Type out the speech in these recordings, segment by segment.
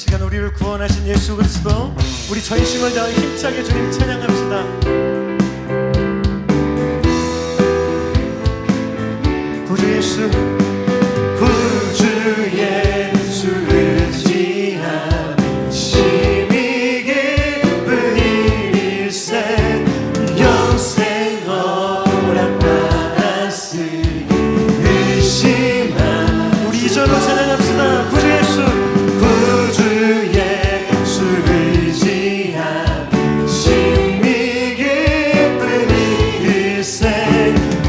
시간 우리를 구원하신 예수 그리스도, 우리 전심을 다해 힘차게 주님 찬양합시다. 구주 예수, 구주 예수를 의지한 심히 기쁜 일일세 영생 허락받았으니 의심한. 우리 이절로 찬양합시다. 구주 예수, 구주 예수를 의지한 심히 기쁜 일일세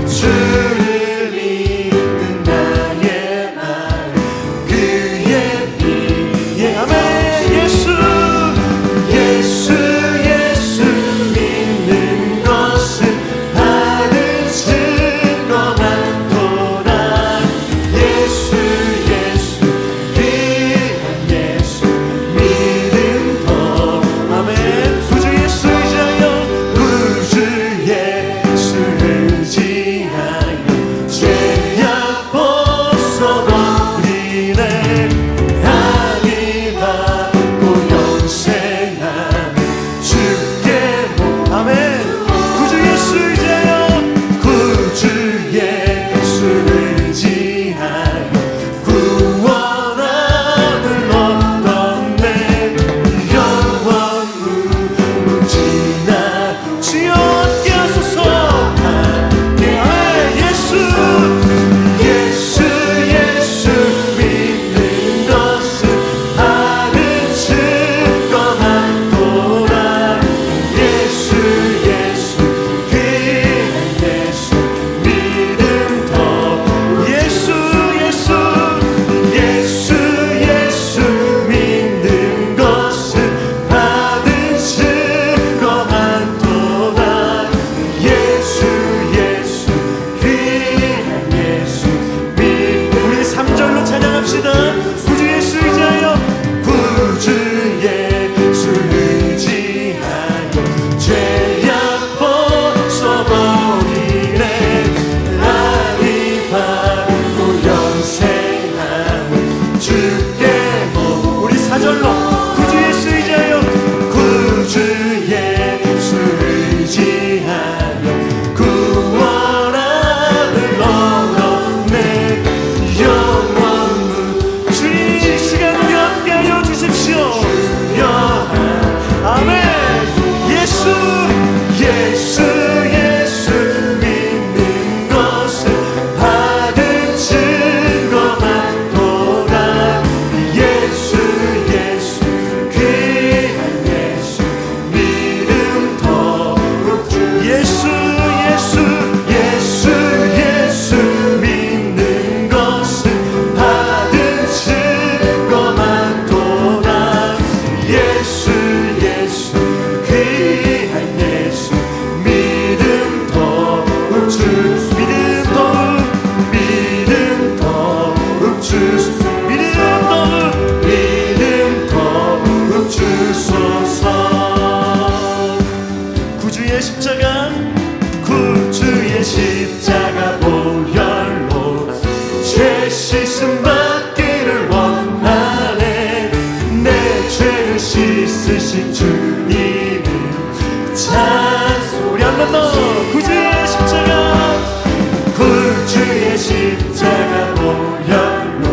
주를 믿는 나의 마음 그의 피. 예, 아멘. 예수, 예수, 예수 믿는 것은 하는 증거만 도다. 예수, 예수 귀한 예수 믿음 더. 아멘. 구주 예수 의지하여, 구주 예수를 의지하여 죄악 벗어버리네. 하늘 받고 영생하는 주께 목. 아멘. 구주 예수 의지하여, 구주 예수를 의지하여 구원함을 얻었네. 영원 무궁무진한 주여 함께 하소서. 예수, 예수, 예수 믿는 것은 하는 증거만 도다. 예수, 예수 귀한 예수 믿음 더. 예수, 예수, 예수, 예수 믿는 것은 받은 증거만 도다. 예수, 예수 귀한 예수 믿음. 우리 3절로 찬양합시다. 구주 예수 의지하여, 구주 예수 의지하여 죄악 벗어버리네. 나를 받고 영생하는 주께 목. 우리 4절로 구주 예수 의지하여, 구주 예수 의지하여 구원함을 얻었네. 영원 주님 이 시간 우리 함께하여 주십시오. 아멘. 예수, 예수, 예수 믿는 것은 받은 증거만 도다. 예수, 예수 귀한 예수 믿음 더욱 주. 예수, 예수, 예수, 예수 믿는 것은 받은 증거만 도다. 예수, 예수 귀한 예수 믿음 더욱 주. 믿음 더욱, 믿음 더욱 주. 믿음 더욱, 믿음 더욱 주소서. 구주의 십자가, 구주의 십자가 보혈로 죄 씻음 받기를 원하네. 내 죄를 씻으신 주님을 찬송. 우리 한 번 더. 구주의 십자가, 구주의 십자가 보혈로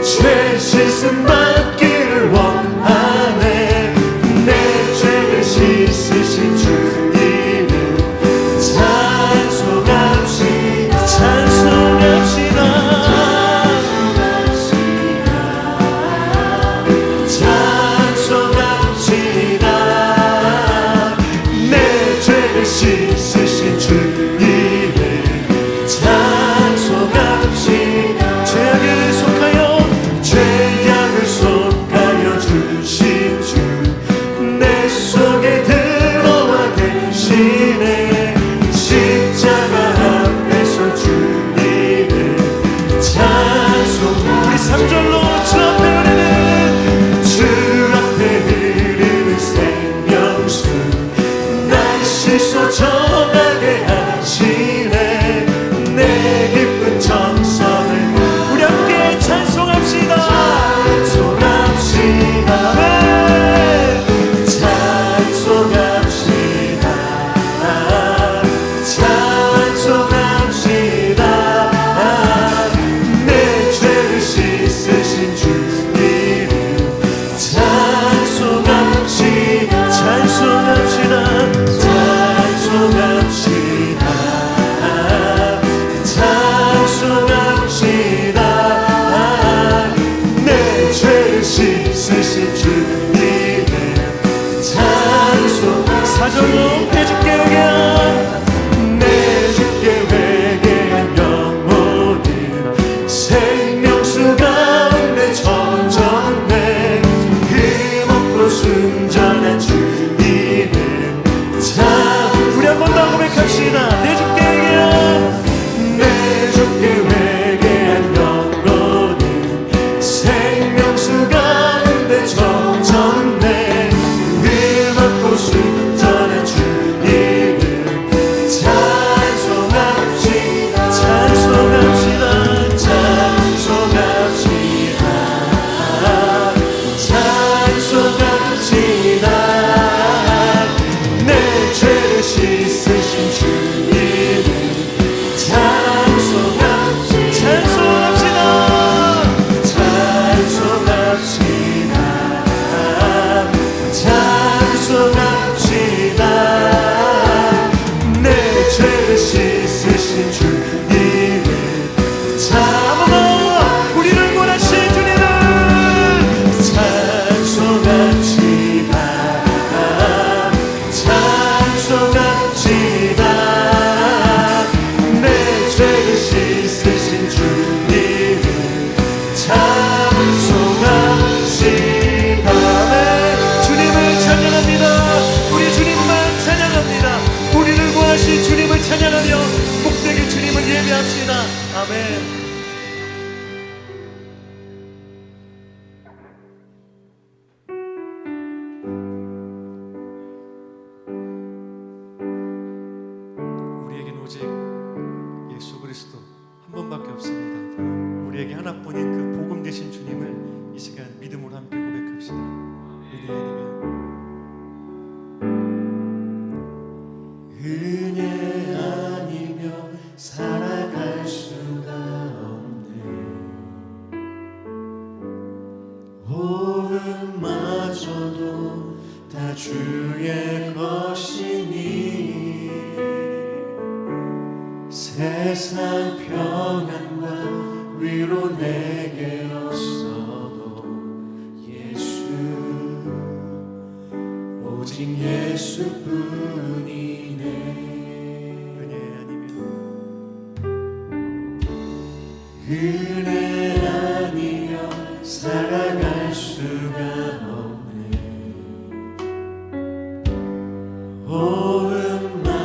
죄 씻음 받기를 원하네. 내 죄를 씻으신 주님을 찬송합시다. 찬송합시다. 찬송합시다. 내 죄를 씻으신 주님의 찬송. 사절로 내 주께 회개한, 내 주께 회개한 영혼은 생명수 가운데 점점 내 흠없고 순전한 주님의 찬. 우리 한 번 더 고백합시다. 내 주께 회개한, 내 주께 회개한 영혼은 생명수 가운데 점점 내 흠없고 순전한 주님을 찬송합시다. 찬송합시다. 찬송합시다. 찬송합시다. 내 죄를 씻으신 주님을 찬송합시다. 찬송합시다. 찬송합시다. 찬송합시다. 내 죄를 씻으신 주님을 참아 우리를 원하신 주님을 찬송합시다. 찬송합시다. 내 죄를 씻으신 주님을 찬송합시다. 네, 주님을 찬양합니다. 우리 주님만 찬양합니다. 우리를 구하신 주님을 찬양하며 복되게 주님을 예배합시다. 아멘. 우리에겐 오직 예수 그리스도 한 분밖에 없습니다. 우리에게 하나뿐인 그 복음 되신 주님을 이 시간 믿음으로 함께 고백합시다. 은혜 아니면 살아갈 수가 없네. 호흡마저도 다 주의 것이니 세상 평안과 위로 내게 없어도 예수, 오직 예수뿐이네. 은혜 아니면 살아갈 수가 없네.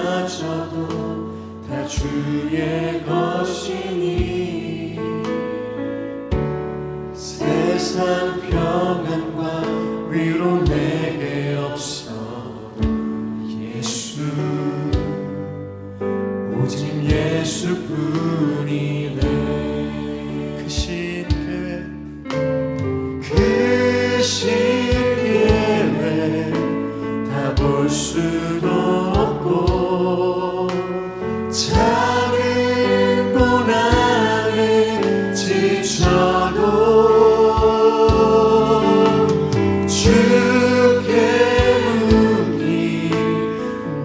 호흡마저도 다 주의 것이니 세상 평안과 위로 내게 없어도 예수, 오직 예수뿐이네. 그 신계획 다 볼 수도 없고 작은 고난에 지쳐도 주께 묻기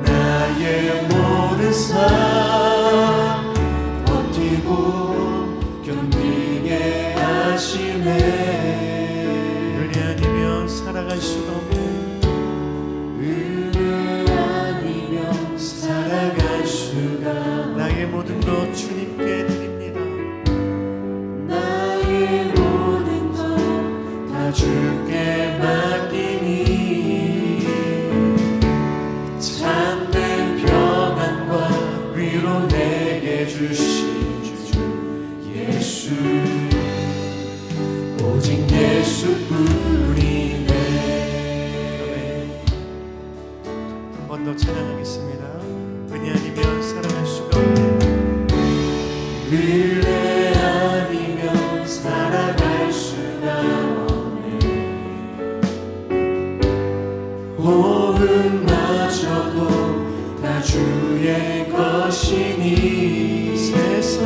나의 모든 삶 버티고 견디게 하시네. 은혜 아니면 살아갈 수가 없네. 은혜 아니면 살아갈 수가 나의 모든 것 주님께 드립니다. 나의 모든 것 다 주께 맡기니 참된 평안과 위로 내게 주신 주 예수, 오직 예수뿐이네. 한 번 더 찬양하겠습니다. 은혜 아니면 살아갈 수가 없네. 은혜 아니면 살아갈 수가 없네. 호흡마저도 다 주의 것이니 세상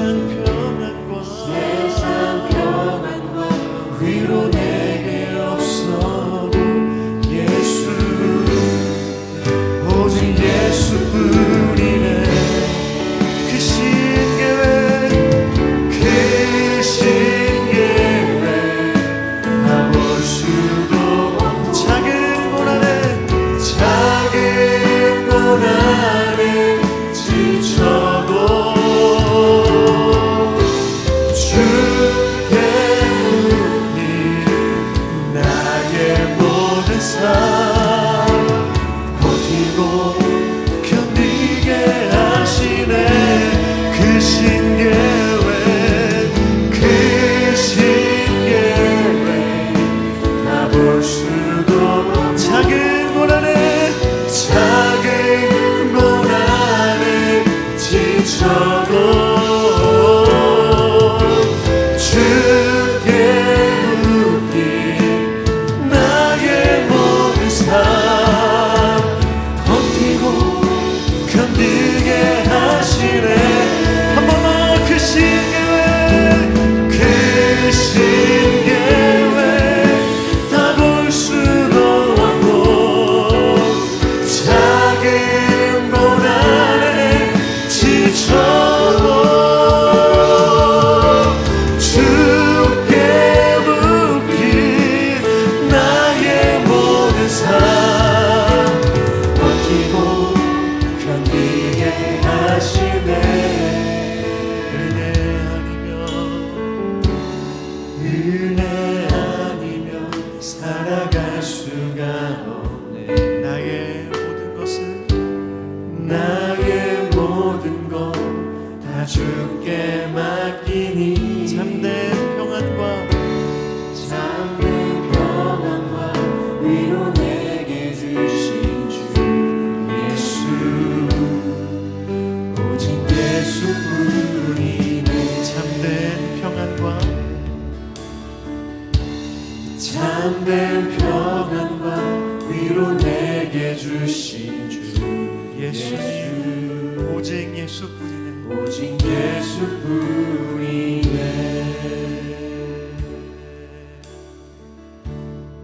예수님 오직 예수뿐이네. 오직 예수뿐이네.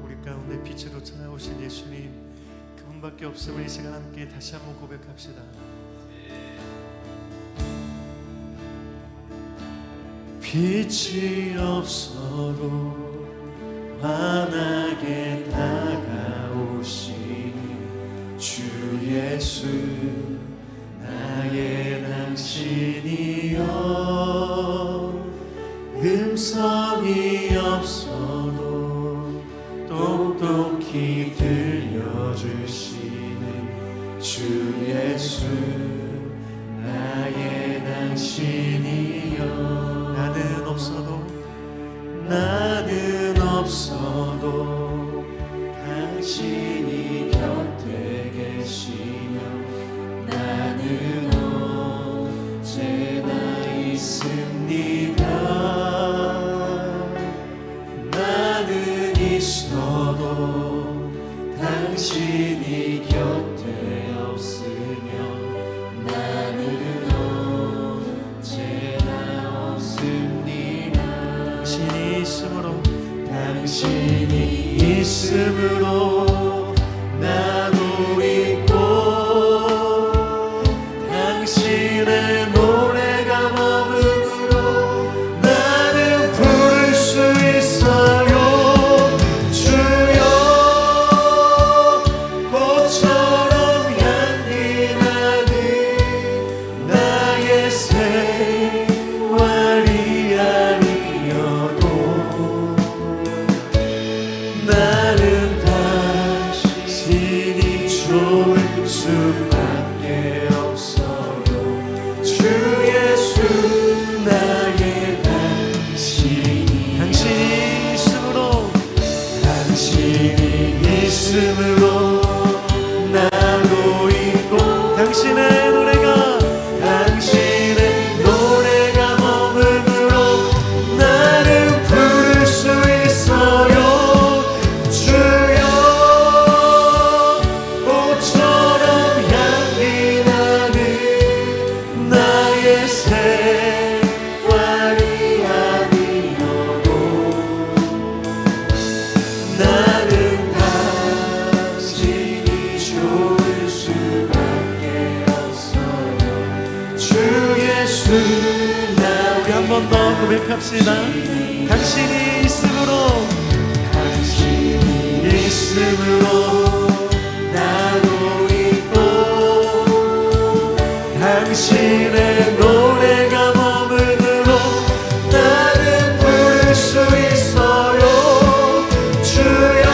우리 가운데 빛으로 찾아오신 예수님 그분밖에 없음을 이 시간 함께 다시 한번 고백합시다. 빛이 없어도 환하게 다가오시니 주 예수 나의 당신이여. 음성이 없어도 똑똑히 들려주시는 주 예수 나의 당신이여. 나는 없어도 당신이 곁에 계시며 나는 언제나 있습니다. 나는 있어도 당신이 곁에 없으면 나는 언제나 없습니다. 당신이 있음으로 나도 있고 당신의 노래가 머금으로 나는 부를 수 있어요. 주여 꽃처럼 향기 나는 나의 생활이 아니어도 나는 당신이 좋을 수밖에 없어요. 주 예수 나의 당신이 당신이 있음으로 나도 있고 당신의 노래가 머금으로 나는 부를 수 있어요. 우리 한 번 더 고백합시다. 당신이 있음으로 나도 있고 당신의 노래가 머금으로 나는 부를 수 있어요. 주여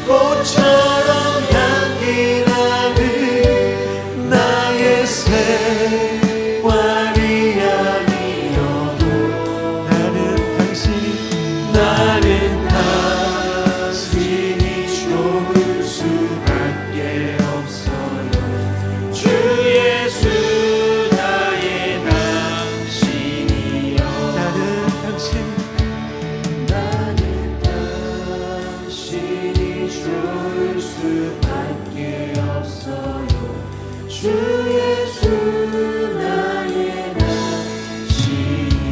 꽃처럼 향기 나는 나의 생활이 아니어도 나는 당신이 좋을 수밖에 없어요. 주 예수 나의 당신이여. 나는 당신이 좋을 수밖에 없어요. 주 예수 나의 당신이여.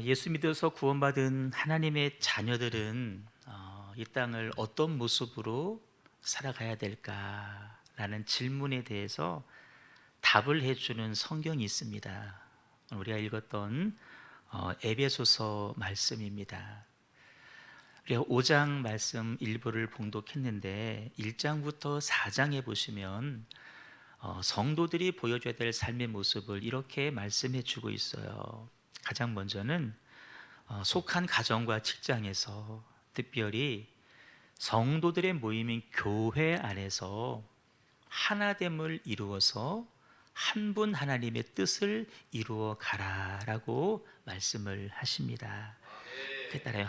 예수 믿어서 구원받은 하나님의 자녀들은 이 땅을 어떤 모습으로 살아가야 될까라는 질문에 대해서 답을 해주는 성경이 있습니다. 우리가 읽었던 에베소서 말씀입니다. 우리가 5장 말씀 일부를 봉독했는데 1장부터 4장에 보시면 성도들이 보여줘야 될 삶의 모습을 이렇게 말씀해 주고 있어요. 가장 먼저는 속한 가정과 직장에서 특별히 성도들의 모임인 교회 안에서 하나됨을 이루어서 한 분 하나님의 뜻을 이루어 가라라고 말씀을 하십니다. 그 따라요.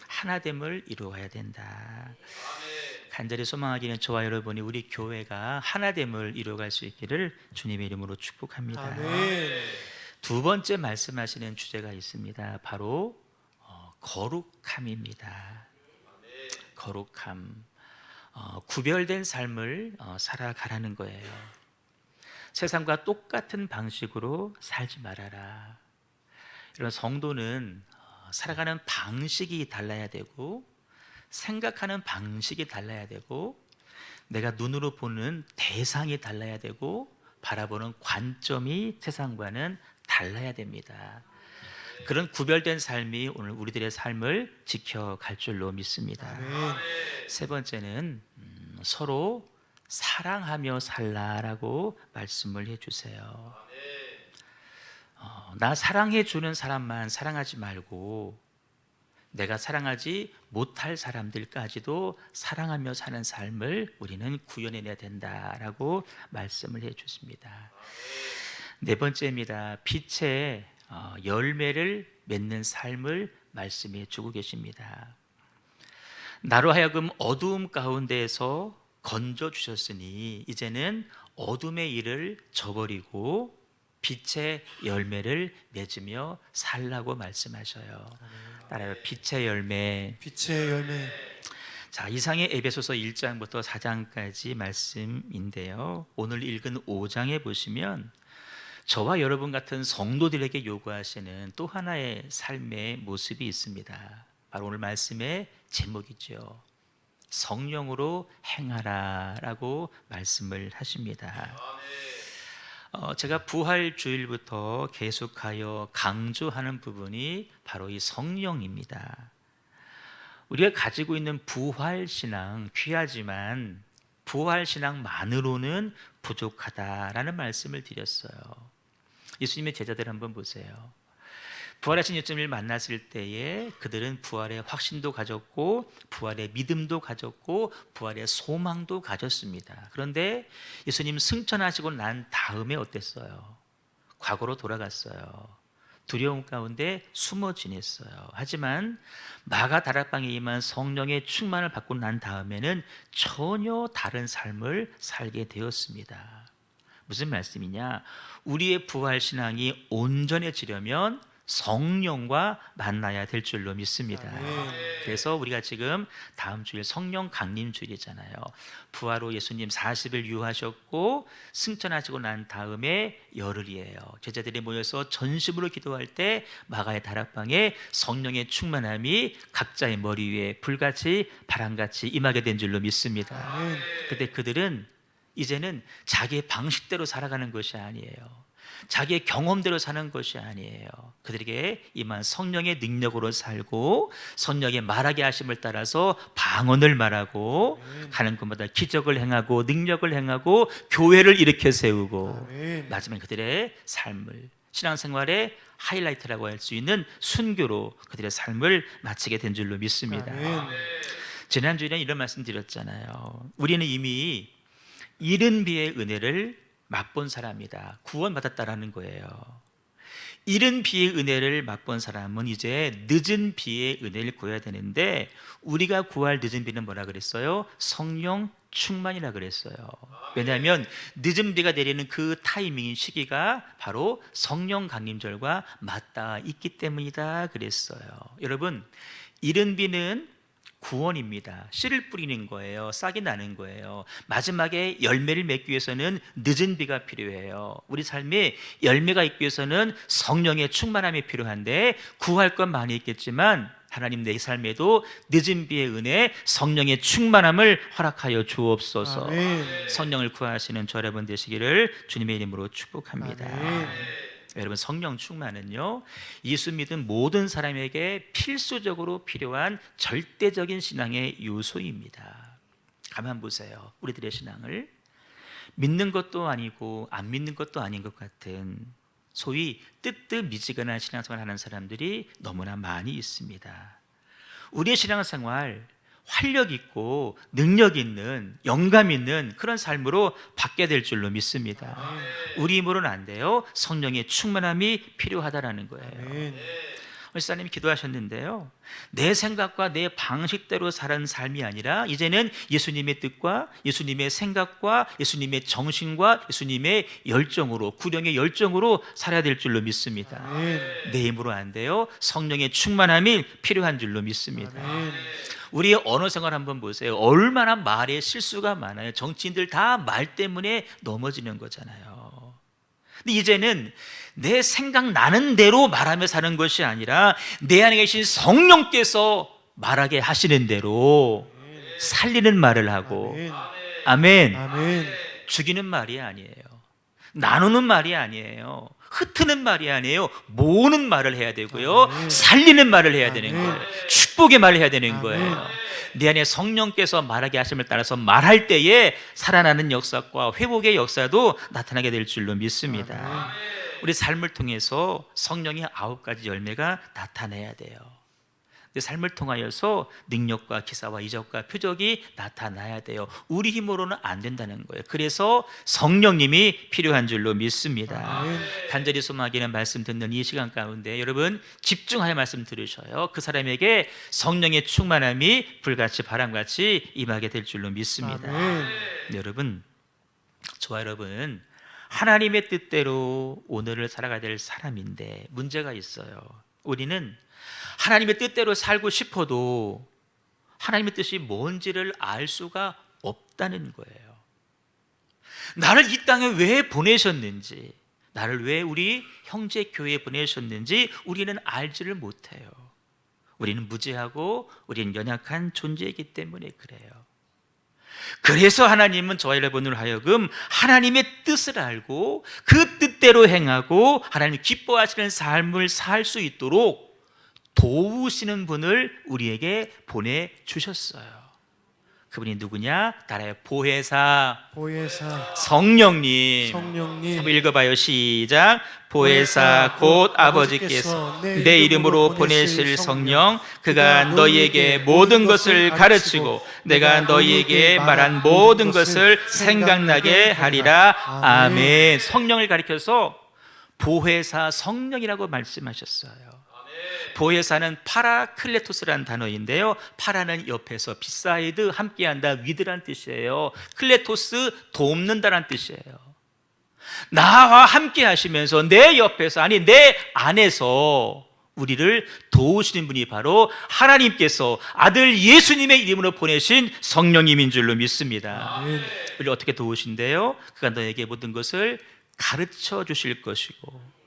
하나됨을 이루어야 된다. 간절히 소망하기는 저와 여러분이 우리 교회가 하나됨을 이루어갈 수 있기를 주님의 이름으로 축복합니다. 아멘. 두 번째 말씀하시는 주제가 있습니다. 바로 거룩함입니다. 거룩함. 구별된 삶을 살아가라는 거예요. 세상과 똑같은 방식으로 살지 말아라. 이런 성도는 살아가는 방식이 달라야 되고, 생각하는 방식이 달라야 되고, 내가 눈으로 보는 대상이 달라야 되고, 바라보는 관점이 세상과는 달라야 됩니다. 그런 구별된 삶이 오늘 우리들의 삶을 지켜갈 줄로 믿습니다. 아멘. 세 번째는 서로 사랑하며 살라라고 말씀을 해주세요. 나 사랑해 주는 사람만 사랑하지 말고 내가 사랑하지 못할 사람들까지도 사랑하며 사는 삶을 우리는 구현해내야 된다라고 말씀을 해주십니다. 네 번째입니다. 빛의 열매를 맺는 삶을 말씀해 주고 계십니다. 나로 하여금 어두움 가운데에서 건져 주셨으니 이제는 어둠의 일을 저버리고 빛의 열매를 맺으며 살라고 말씀하셔요. 따라요. 빛의 열매. 빛의 열매. 자, 이상의 에베소서 1장부터 4장까지 말씀인데요. 오늘 읽은 5장에 보시면 저와 여러분 같은 성도들에게 요구하시는 또 하나의 삶의 모습이 있습니다. 바로 오늘 말씀의 제목이죠. 성령으로 행하라라고 말씀을 하십니다. 제가 부활 주일부터 계속하여 강조하는 부분이 바로 이 성령입니다. 우리가 가지고 있는 부활 신앙 귀하지만 부활 신앙만으로는 부족하다라는 말씀을 드렸어요. 예수님의 제자들 한번 보세요. 부활하신 예수님을 만났을 때에 그들은 부활의 확신도 가졌고 부활의 믿음도 가졌고 부활의 소망도 가졌습니다. 그런데 예수님 승천하시고 난 다음에 어땠어요? 과거로 돌아갔어요. 두려움 가운데 숨어 지냈어요. 하지만 마가 다락방에 임한 성령의 충만을 받고 난 다음에는 전혀 다른 삶을 살게 되었습니다. 무슨 말씀이냐? 우리의 부활 신앙이 온전해지려면 성령과 만나야 될 줄로 믿습니다. 그래서 우리가 지금 다음 주일 성령 강림 주일이잖아요. 부활 후 예수님 40일 유하셨고 승천하시고 난 다음에 열흘이에요. 제자들이 모여서 전심으로 기도할 때 마가의 다락방에 성령의 충만함이 각자의 머리 위에 불같이 바람같이 임하게 된 줄로 믿습니다. 그때 그들은 이제는 자기의 방식대로 살아가는 것이 아니에요. 자기의 경험대로 사는 것이 아니에요. 그들에게 임한 성령의 능력으로 살고 성령의 말하게 하심을 따라서 방언을 말하고 가는 곳마다 기적을 행하고 능력을 행하고 교회를 일으켜 세우고 마지막에 그들의 삶을 신앙생활의 하이라이트라고 할 수 있는 순교로 그들의 삶을 마치게 된 줄로 믿습니다. 지난주에는 이런 말씀 드렸잖아요. 우리는 이미 이른 비의 은혜를 맛본 사람이다. 구원받았다라는 거예요. 이른 비의 은혜를 맛본 사람은 이제 늦은 비의 은혜를 구해야 되는데 우리가 구할 늦은 비는 뭐라 그랬어요? 성령 충만이라 그랬어요. 왜냐하면 늦은 비가 내리는 그 타이밍인 시기가 바로 성령 강림절과 맞닿아 있기 때문이다 그랬어요. 여러분, 이른 비는 구원입니다. 씨를 뿌리는 거예요. 싹이 나는 거예요. 마지막에 열매를 맺기 위해서는 늦은 비가 필요해요. 우리 삶에 열매가 있기 위해서는 성령의 충만함이 필요한데 구할 건 많이 있겠지만 하나님 내 삶에도 늦은 비의 은혜 성령의 충만함을 허락하여 주옵소서. 아멘. 성령을 구하시는 저 여러분 되시기를 주님의 이름으로 축복합니다. 아멘. 여러분, 성령 충만은요 예수 믿은 모든 사람에게 필수적으로 필요한 절대적인 신앙의 요소입니다. 가만 보세요. 우리들의 신앙을 믿는 것도 아니고 안 믿는 것도 아닌 것 같은 소위 뜨뜻미지근한 신앙생활을 하는 사람들이 너무나 많이 있습니다. 우리의 신앙생활 활력 있고 능력 있는 영감 있는 그런 삶으로 받게 될 줄로 믿습니다. 우리 힘으로는 안 돼요. 성령의 충만함이 필요하다라는 거예요. 목사님이 기도하셨는데요, 내 생각과 내 방식대로 사는 삶이 아니라 이제는 예수님의 뜻과 예수님의 생각과 예수님의 정신과 예수님의 열정으로, 구령의 열정으로 살아야 될 줄로 믿습니다. 아멘. 내 힘으로 안 돼요. 성령의 충만함이 필요한 줄로 믿습니다. 아멘. 우리의 언어 생활 한번 보세요. 얼마나 말에 실수가 많아요. 정치인들 다 말 때문에 넘어지는 거잖아요. 근데 이제는 내 생각나는 대로 말하며 사는 것이 아니라 내 안에 계신 성령께서 말하게 하시는 대로 살리는 말을 하고, 아멘. 아멘. 아멘. 죽이는 말이 아니에요. 나누는 말이 아니에요. 흩트는 말이 아니에요. 모으는 말을 해야 되고요. 아멘. 살리는 말을 해야 되는 아멘. 거예요. 축복의 말을 해야 되는 아멘. 거예요. 내 안에 성령께서 말하게 하심을 따라서 말할 때에 살아나는 역사과 회복의 역사도 나타나게 될 줄로 믿습니다. 우리 삶을 통해서 성령의 9가지 열매가 나타나야 돼요. 내 삶을 통하여서 능력과 기사와 이적과 표적이 나타나야 돼요. 우리 힘으로는 안 된다는 거예요. 그래서 성령님이 필요한 줄로 믿습니다. 아멘. 간절히 소망하기는 말씀 듣는 이 시간 가운데 여러분 집중하여 말씀 들으셔요. 그 사람에게 성령의 충만함이 불같이 바람같이 임하게 될 줄로 믿습니다. 아멘. 여러분, 저와 여러분, 하나님의 뜻대로 오늘을 살아가야 될 사람인데 문제가 있어요. 우리는 하나님의 뜻대로 살고 싶어도 하나님의 뜻이 뭔지를 알 수가 없다는 거예요. 나를 이 땅에 왜 보내셨는지, 나를 왜 우리 형제 교회에 보내셨는지 우리는 알지를 못해요. 우리는 무지하고 우리는 연약한 존재이기 때문에 그래요. 그래서 하나님은 저와 여러분을 하여금 하나님의 뜻을 알고 그 뜻대로 행하고 하나님 기뻐하시는 삶을 살 수 있도록 도우시는 분을 우리에게 보내주셨어요. 그분이 누구냐? 따라요. 보혜사 보혜사 성령님. 성령님. 한번 읽어봐요. 시작. 보혜사 곧 아버지께서 내 이름으로 보내실 성령, 그가 너희에게 모든 것을 가르치고 내가 너희에게 말한 모든 것을 생각나게 하리라. 아멘. 성령을 가리켜서 보혜사 성령이라고 말씀하셨어요. 보혜사는 파라클레토스라는 단어인데요, 파라는 옆에서, 비사이드 함께한다, 위드란 뜻이에요. 클레토스 돕는다란 뜻이에요. 나와 함께 하시면서 내 옆에서, 아니 내 안에서 우리를 도우시는 분이 바로 하나님께서 아들 예수님의 이름으로 보내신 성령님인 줄로 믿습니다. 아멘. 우리를 어떻게 도우신대요? 그가 너에게 모든 것을 가르쳐 주실 것이고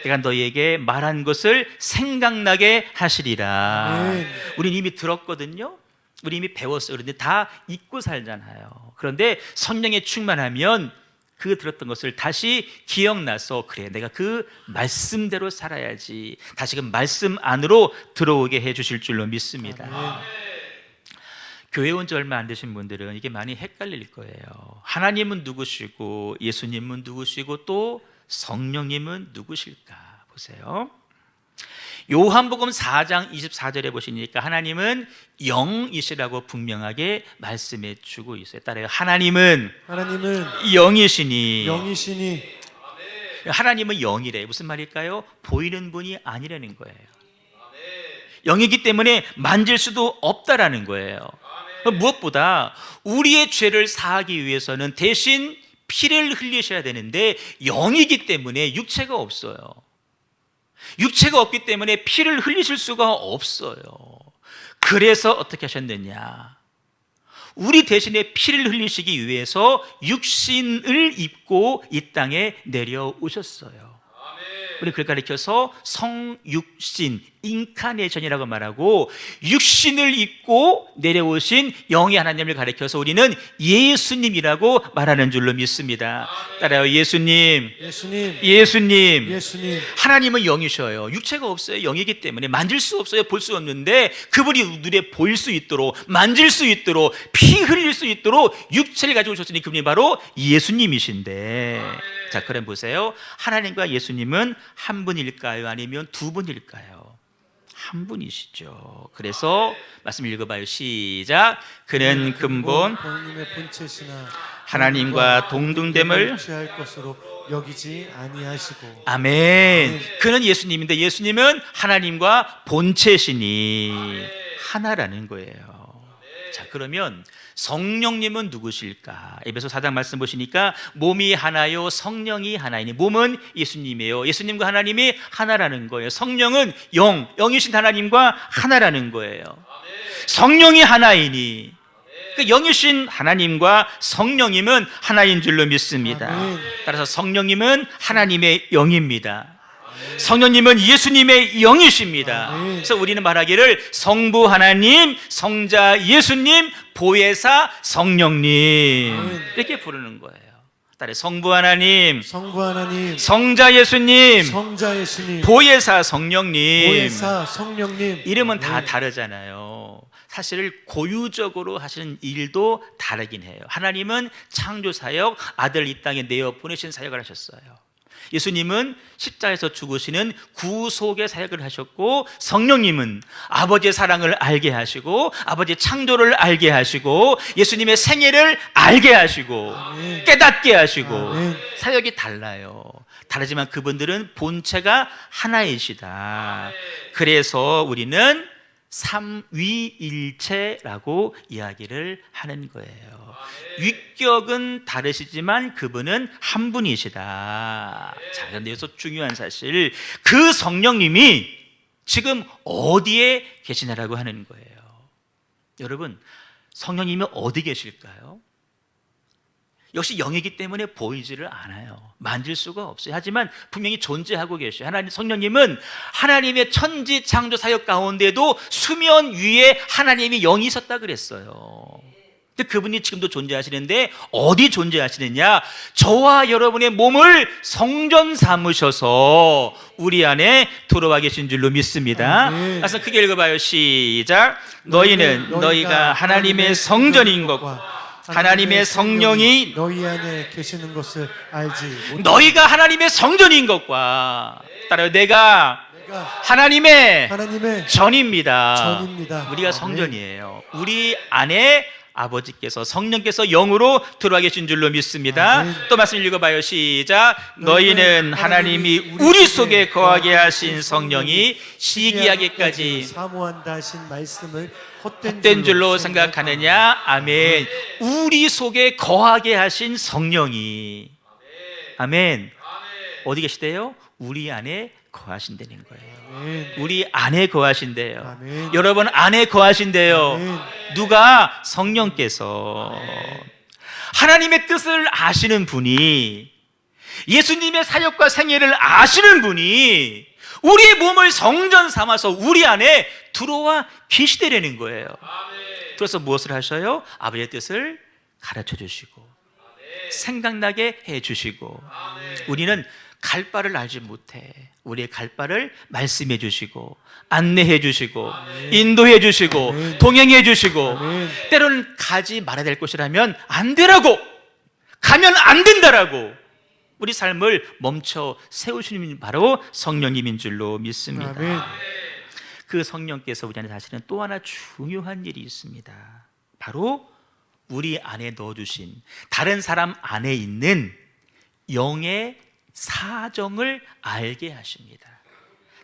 내가 너희에게 말한 것을 생각나게 하시리라. 아멘. 우린 이미 들었거든요. 우리 이미 배웠어요. 그런데 다 잊고 살잖아요. 그런데 성령에 충만하면 그 들었던 것을 다시 기억나서, 그래 내가 그 말씀대로 살아야지, 다시 그 말씀 안으로 들어오게 해주실 줄로 믿습니다. 아멘. 교회 온 지 얼마 안 되신 분들은 이게 많이 헷갈릴 거예요. 하나님은 누구시고 예수님은 누구시고 또 성령님은 누구실까? 보세요. 요한복음 4장 24절에 보시니까 하나님은 영이시라고 분명하게 말씀해 주고 있어요. 따라요. 하나님은 영이시니. 영이시니. 하나님은 영이래요. 무슨 말일까요? 보이는 분이 아니라는 거예요. 영이기 때문에 만질 수도 없다라는 거예요. 무엇보다 우리의 죄를 사하기 위해서는 대신 피를 흘리셔야 되는데 영이기 때문에 육체가 없어요. 육체가 없기 때문에 피를 흘리실 수가 없어요. 그래서 어떻게 하셨느냐? 우리 대신에 피를 흘리시기 위해서 육신을 입고 이 땅에 내려오셨어요. 우리 그걸 가리켜서 성육신, 인카네이션이라고 말하고, 육신을 입고 내려오신 영의 하나님을 가리켜서 우리는 예수님이라고 말하는 줄로 믿습니다. 따라요. 예수님. 하나님은 영이셔요. 육체가 없어요. 영이기 때문에 만질 수 없어요. 볼 수 없는데 그분이 눈에 보일 수 있도록, 만질 수 있도록, 피 흘릴 수 있도록 육체를 가지고 오셨으니 그분이 바로 예수님이신데, 자, 그럼 보세요. 하나님과 예수님은 한 분일까요? 아니면 두 분일까요? 한 분이시죠. 그래서 말씀 읽어봐요. 시작. 그는 근본 하나님의 본체시나 하나님과 동등됨을 취할 것으로 여기지 아니하시고. 아멘. 그는 예수님인데 예수님은 하나님과 본체시니 하나라는 거예요. 자, 그러면 성령님은 누구실까? 에베소 4장 말씀 보시니까 몸이 하나요 성령이 하나이니, 몸은 예수님이에요. 예수님과 하나님이 하나라는 거예요. 성령은 영이신 하나님과 하나라는 거예요. 성령이 하나이니, 그 영이신 하나님과 성령님은 하나인 줄로 믿습니다. 따라서 성령님은 하나님의 영입니다. 성령님은 예수님의 영이십니다. 그래서 우리는 말하기를 성부 하나님, 성자 예수님, 보혜사 성령님 이렇게 부르는 거예요. 따라 성부 하나님, 성부 하나님, 성자 예수님, 성자 예수님, 보혜사 성령님. 보혜사 성령님. 이름은 다 다르잖아요. 사실 고유적으로 하시는 일도 다르긴 해요. 하나님은 창조 사역, 아들 이 땅에 내어 보내신 사역을 하셨어요. 예수님은 십자가에서 죽으시는 구속의 사역을 하셨고, 성령님은 아버지의 사랑을 알게 하시고, 아버지의 창조를 알게 하시고, 예수님의 생애를 알게 하시고, 깨닫게 하시고, 사역이 달라요. 다르지만 그분들은 본체가 하나이시다. 그래서 우리는 삼위일체라고 이야기를 하는 거예요. 위격은 다르시지만 그분은 한 분이시다. 자, 그런데 여기서 중요한 사실, 그 성령님이 지금 어디에 계시냐라고 하는 거예요. 여러분, 성령님이 어디 계실까요? 역시 영이기 때문에 보이지를 않아요. 만질 수가 없어요. 하지만 분명히 존재하고 계셔요. 하나님, 성령님은 하나님의 천지 창조 사역 가운데도 수면 위에 하나님이 영이 있었다 그랬어요. 근데 그분이 지금도 존재하시는데 어디 존재하시느냐? 저와 여러분의 몸을 성전 삼으셔서 우리 안에 들어와 계신 줄로 믿습니다. 그래서 크게 읽어봐요. 시작. 너희는 너희가 하나님의 성전인 것과 하나님의 성령이 너희 안에 계시는 것을 알지 못하느냐. 너희가 하나님의 성전인 것과, 따라요, 내가 하나님의 전입니다. 우리가 성전이에요. 우리 안에 아버지께서, 성령께서 영으로 들어와 계신 줄로 믿습니다. 또 말씀 읽어봐요. 시작. 너희는 하나님이 우리 속에 거하게 하신 성령이 시기하기까지 사모한다 하신 말씀을 헛된 줄로 생각하느냐? 아멘. 우리 속에 거하게 하신 성령이, 아멘, 어디 계시대요? 우리 안에 거하신다는 거예요. 우리 안에 거하신대요. 아멘. 여러분 안에 거하신대요. 아멘. 누가? 성령께서. 하나님의 뜻을 아시는 분이, 예수님의 사역과 생애를 아시는 분이 우리의 몸을 성전 삼아서 우리 안에 들어와 계시되라는 거예요. 그래서 무엇을 하셔요? 아버지의 뜻을 가르쳐 주시고 생각나게 해 주시고, 우리는 갈 바를 알지 못해 우리의 갈 바를 말씀해 주시고 안내해 주시고 인도해 주시고 동행해 주시고, 때로는 가지 말아야 될 곳이라면 안 되라고, 가면 안 된다라고 우리 삶을 멈춰 세우시는 바로 성령님인 줄로 믿습니다. 아멘. 그 성령께서 우리 안에 사실은 또 하나 중요한 일이 있습니다. 바로 우리 안에 넣어주신 다른 사람 안에 있는 영의 사정을 알게 하십니다.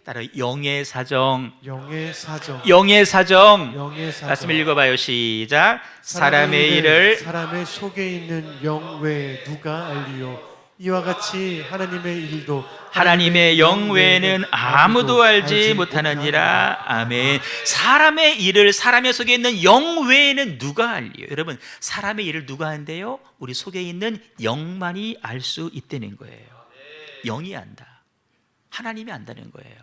따라 영의 사정, 영의 사정, 영의 사정. 영의 사정. 말씀 읽어봐요. 시작. 사람의 일을 사람의 속에 있는 영 외에 누가 알리요? 이와 같이 하나님의 일도 하나님의 영 외에는 아무도 알지 못하느니라. 아멘. 사람의 일을, 사람의 속에 있는 영 외에는 누가 알리요? 여러분, 사람의 일을 누가 한대요? 우리 속에 있는 영만이 알 수 있다는 거예요. 영이 안다. 하나님이 안다는 거예요.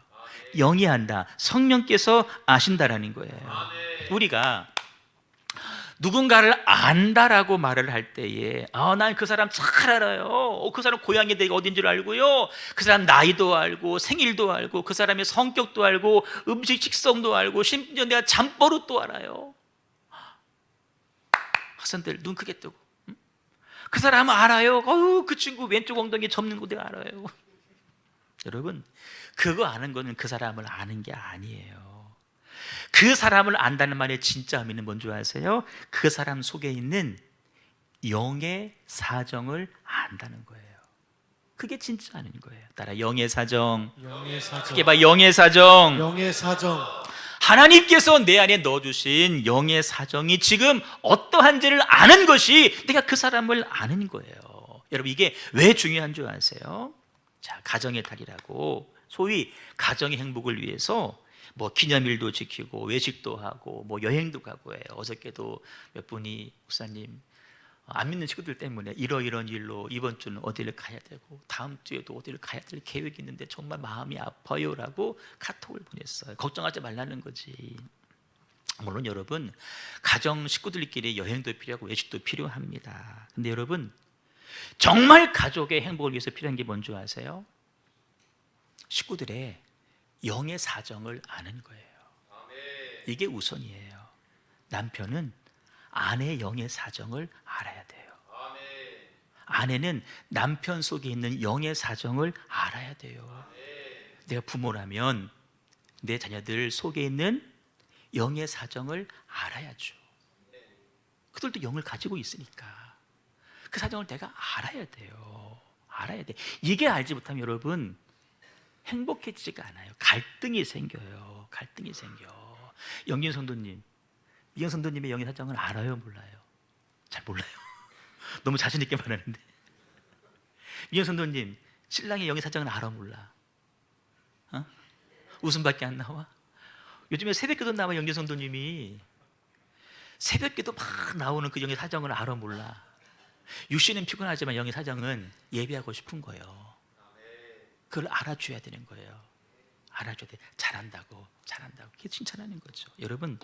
영이 안다. 성령께서 아신다라는 거예요. 우리가 누군가를 안다라고 말을 할 때에, 난 그 사람 잘 알아요. 그 사람 고향이 어딘지를 알고요. 그 사람 나이도 알고 생일도 알고 그 사람의 성격도 알고 음식 식성도 알고 심지어 내가 잠버릇도 알아요. 학생들 눈 크게 뜨고, 그 사람 알아요. 그 친구 왼쪽 엉덩이 접는 거 내가 알아요. 여러분, 그거 아는 거는 그 사람을 아는 게 아니에요. 그 사람을 안다는 말의 진짜 의미는 뭔지 아세요? 그 사람 속에 있는 영의 사정을 안다는 거예요. 그게 진짜 아닌 거예요. 따라 영의 사정. 영의 사정. 크게 봐, 영의 사정. 영의 사정. 하나님께서 내 안에 넣어주신 영의 사정이 지금 어떠한지를 아는 것이 내가 그 사람을 아는 거예요. 여러분, 이게 왜 중요한 줄 아세요? 자, 가정의 달이라고 소위 가정의 행복을 위해서 뭐 기념일도 지키고 외식도 하고 뭐 여행도 가고 해요. 어저께도 몇 분이 목사님, 안 믿는 친구들 때문에 이런 일로 이번 주는 어디를 가야 되고 다음 주에도 어디를 가야 될 계획이 있는데 정말 마음이 아파요라고 카톡을 보냈어요. 걱정하지 말라는 거지. 물론 여러분, 가정 식구들끼리 여행도 필요하고 외식도 필요합니다. 근데 여러분, 정말 가족의 행복을 위해서 필요한 게 뭔지 아세요? 식구들의 영의 사정을 아는 거예요. 이게 우선이에요. 남편은 아내의 영의 사정을 알아야 돼요. 아내는 남편 속에 있는 영의 사정을 알아야 돼요. 내가 부모라면 내 자녀들 속에 있는 영의 사정을 알아야죠. 그들도 영을 가지고 있으니까 그 사정을 내가 알아야 돼요. 알아야 돼. 이게 알지 못하면 여러분 행복해지지가 않아요. 갈등이 생겨요. 갈등이 생겨. 영진 성도님, 이영 성도님의 영의 사정을 알아요, 몰라요? 잘 몰라요. 너무 자신 있게 말하는데. 이영 성도님, 신랑의 영의 사정을 알아, 몰라? 어? 웃음밖에 안 나와? 요즘에 새벽기도 나와. 영진 성도님이 새벽기도 막 나오는 그 영의 사정을 알아, 몰라? 육신은 피곤하지만 영의 사정은 예배하고 싶은 거예요. 그걸 알아줘야 되는 거예요. 알아줘야 돼. 잘한다고. 그게 칭찬하는 거죠. 여러분,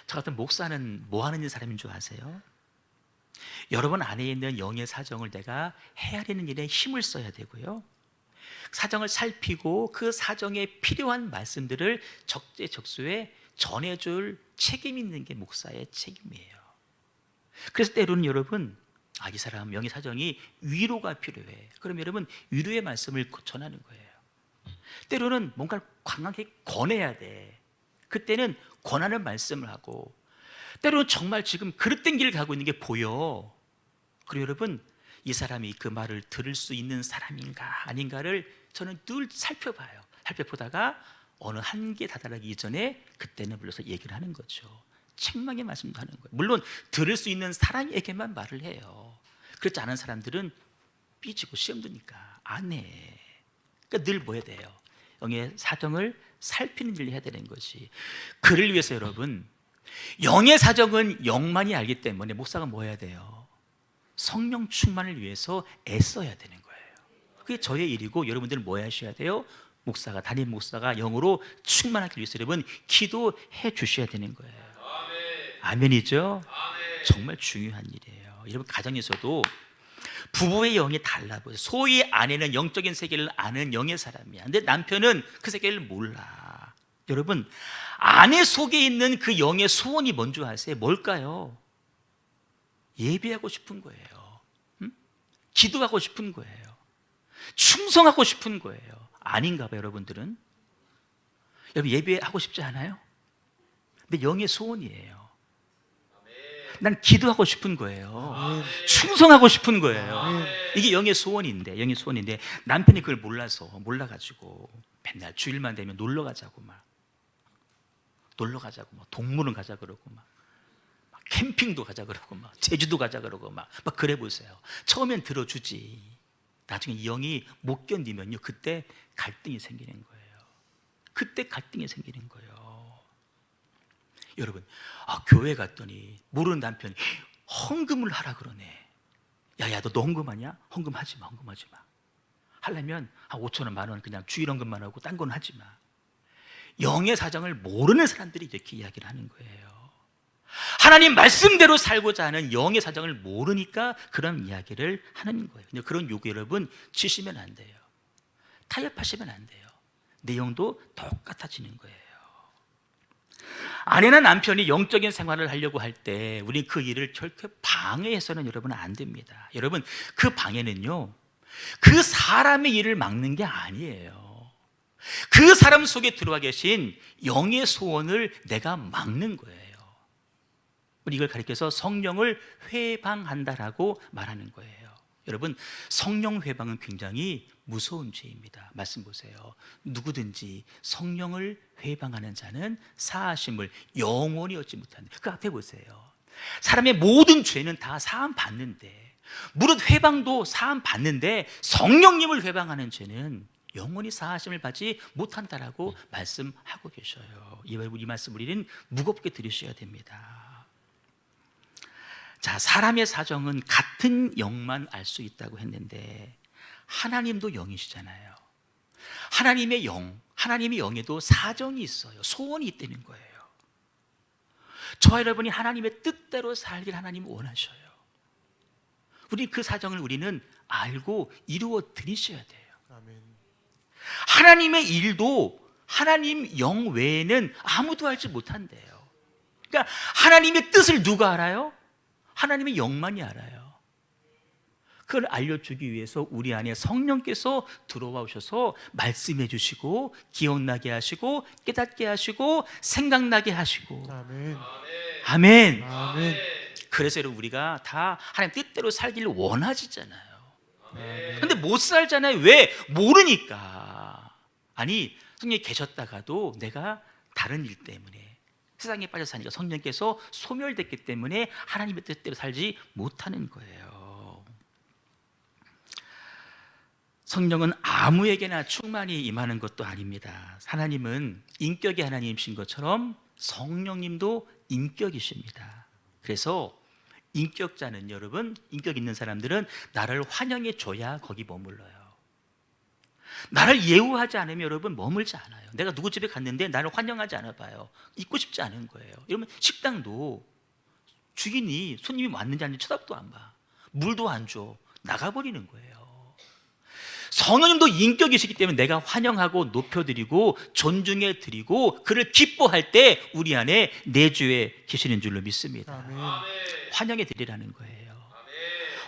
저 같은 목사는 뭐 하는 사람인 줄 아세요? 여러분 안에 있는 영의 사정을 내가 헤아리는 일에 힘을 써야 되고요, 사정을 살피고 그 사정에 필요한 말씀들을 적재적소에 전해줄 책임 있는 게 목사의 책임이에요. 그래서 때로는 여러분, 이 사람 영의 사정이 위로가 필요해. 그럼 여러분 위로의 말씀을 전하는 거예요. 때로는 뭔가를 강하게 권해야 돼. 그때는 권하는 말씀을 하고, 때로는 정말 지금 그릇된 길을 가고 있는 게 보여. 그리고 여러분, 이 사람이 그 말을 들을 수 있는 사람인가 아닌가를 저는 늘 살펴봐요. 살펴보다가 어느 한계에 다다르기 이전에 그때는 불러서 얘기를 하는 거죠. 책망의 말씀도 하는 거예요. 물론 들을 수 있는 사람에게만 말을 해요. 그렇지 않은 사람들은 삐지고 시험 드니까 안 해. 그러니까 늘 뭐 해야 돼요? 영의 사정을 살피는 일을 해야 되는 것이. 그를 위해서 여러분, 영의 사정은 영만이 알기 때문에 목사가 뭐 해야 돼요? 성령 충만을 위해서 애써야 되는 거예요. 그게 저의 일이고, 여러분들은 뭐 하셔야 돼요? 목사가, 담임 목사가 영으로 충만하기 위해서 여러분 기도해 주셔야 되는 거예요. 아멘이죠? 정말 중요한 일이에요. 여러분, 가정에서도 부부의 영이 달라 보여요. 소위 아내는 영적인 세계를 아는 영의 사람이야. 근데 남편은 그 세계를 몰라. 여러분, 아내 속에 있는 그 영의 소원이 뭔지 아세요? 뭘까요? 예배하고 싶은 거예요. 기도하고 싶은 거예요. 충성하고 싶은 거예요. 아닌가 봐요, 여러분들은? 여러분, 예배하고 싶지 않아요? 근데 영의 소원이에요. 난 기도하고 싶은 거예요. 충성하고 싶은 거예요. 이게 영의 소원인데, 남편이 그걸 몰라가지고 맨날 주일만 되면 놀러 가자고 막 동물원 가자 그러고 막 캠핑도 가자 그러고 막 제주도 가자 그러고 막 그래 보세요. 처음엔 들어주지. 나중에 이 영이 못 견디면요, 그때 갈등이 생기는 거예요. 여러분, 교회 갔더니 모르는 남편이 헌금을 하라 그러네. 야, 너 헌금하냐? 헌금하지 마. 하려면 한 5천 원, 10,000원 그냥 주일 헌금만 하고 딴 건 하지 마. 영의 사정을 모르는 사람들이 이렇게 이야기를 하는 거예요. 하나님 말씀대로 살고자 하는 영의 사정을 모르니까 그런 이야기를 하는 거예요. 근데 그런 요구 여러분 치시면 안 돼요. 타협하시면 안 돼요. 내용도 똑같아지는 거예요. 아내나 남편이 영적인 생활을 하려고 할 때 우리 그 일을 결코 방해해서는 여러분 안 됩니다. 여러분, 그 방해는요, 그 사람의 일을 막는 게 아니에요. 그 사람 속에 들어와 계신 영의 소원을 내가 막는 거예요. 우리 이걸 가리켜서 성령을 회방한다라고 말하는 거예요. 여러분, 성령 회방은 굉장히 무서운 죄입니다. 말씀 보세요. 누구든지 성령을 회방하는 자는 사하심을 영원히 얻지 못한다. 그 앞에 보세요. 사람의 모든 죄는 다 사함 받는데, 무릇 회방도 사함 받는데 성령님을 회방하는 죄는 영원히 사하심을 받지 못한다라고 말씀하고 계셔요. 이 말씀 우리는 무겁게 들으셔야 됩니다. 자, 사람의 사정은 같은 영만 알 수 있다고 했는데 하나님도 영이시잖아요. 하나님의 영에도 사정이 있어요. 소원이 있다는 거예요. 저와 여러분이 하나님의 뜻대로 살길 하나님 원하셔요. 우리 그 사정을 우리는 알고 이루어 드리셔야 돼요. 아멘. 하나님의 일도 하나님 영 외에는 아무도 알지 못한대요. 그러니까 하나님의 뜻을 누가 알아요? 하나님의 영만이 알아요. 그걸 알려주기 위해서 우리 안에 성령께서 들어와 오셔서 말씀해 주시고 기억나게 하시고 깨닫게 하시고 생각나게 하시고. 아멘. 아멘. 아멘. 그래서 여러분, 우리가 다 하나님 뜻대로 살기를 원하시잖아요. 아멘. 근데 못 살잖아요. 왜? 모르니까. 아니, 성령이 계셨다가도 내가 다른 일 때문에 세상에 빠져 사니까 성령께서 소멸됐기 때문에 하나님의 뜻대로 살지 못하는 거예요. 성령은 아무에게나 충만히 임하는 것도 아닙니다. 하나님은 인격의 하나님이신 것처럼 성령님도 인격이십니다. 그래서 인격자는, 여러분, 인격 있는 사람들은 나를 환영해 줘야 거기 머물러요. 나를 예우하지 않으면 여러분 머물지 않아요. 내가 누구 집에 갔는데 나를 환영하지 않아 봐요. 있고 싶지 않은 거예요. 여러분, 식당도 주인이 손님이 왔는지 아닌지 쳐다도 안 봐. 물도 안 줘. 나가버리는 거예요. 성령님도 인격이시기 때문에 내가 환영하고 높여드리고 존중해 드리고 그를 기뻐할 때 우리 안에 내주에 계시는 줄로 믿습니다. 아멘. 환영해 드리라는 거예요.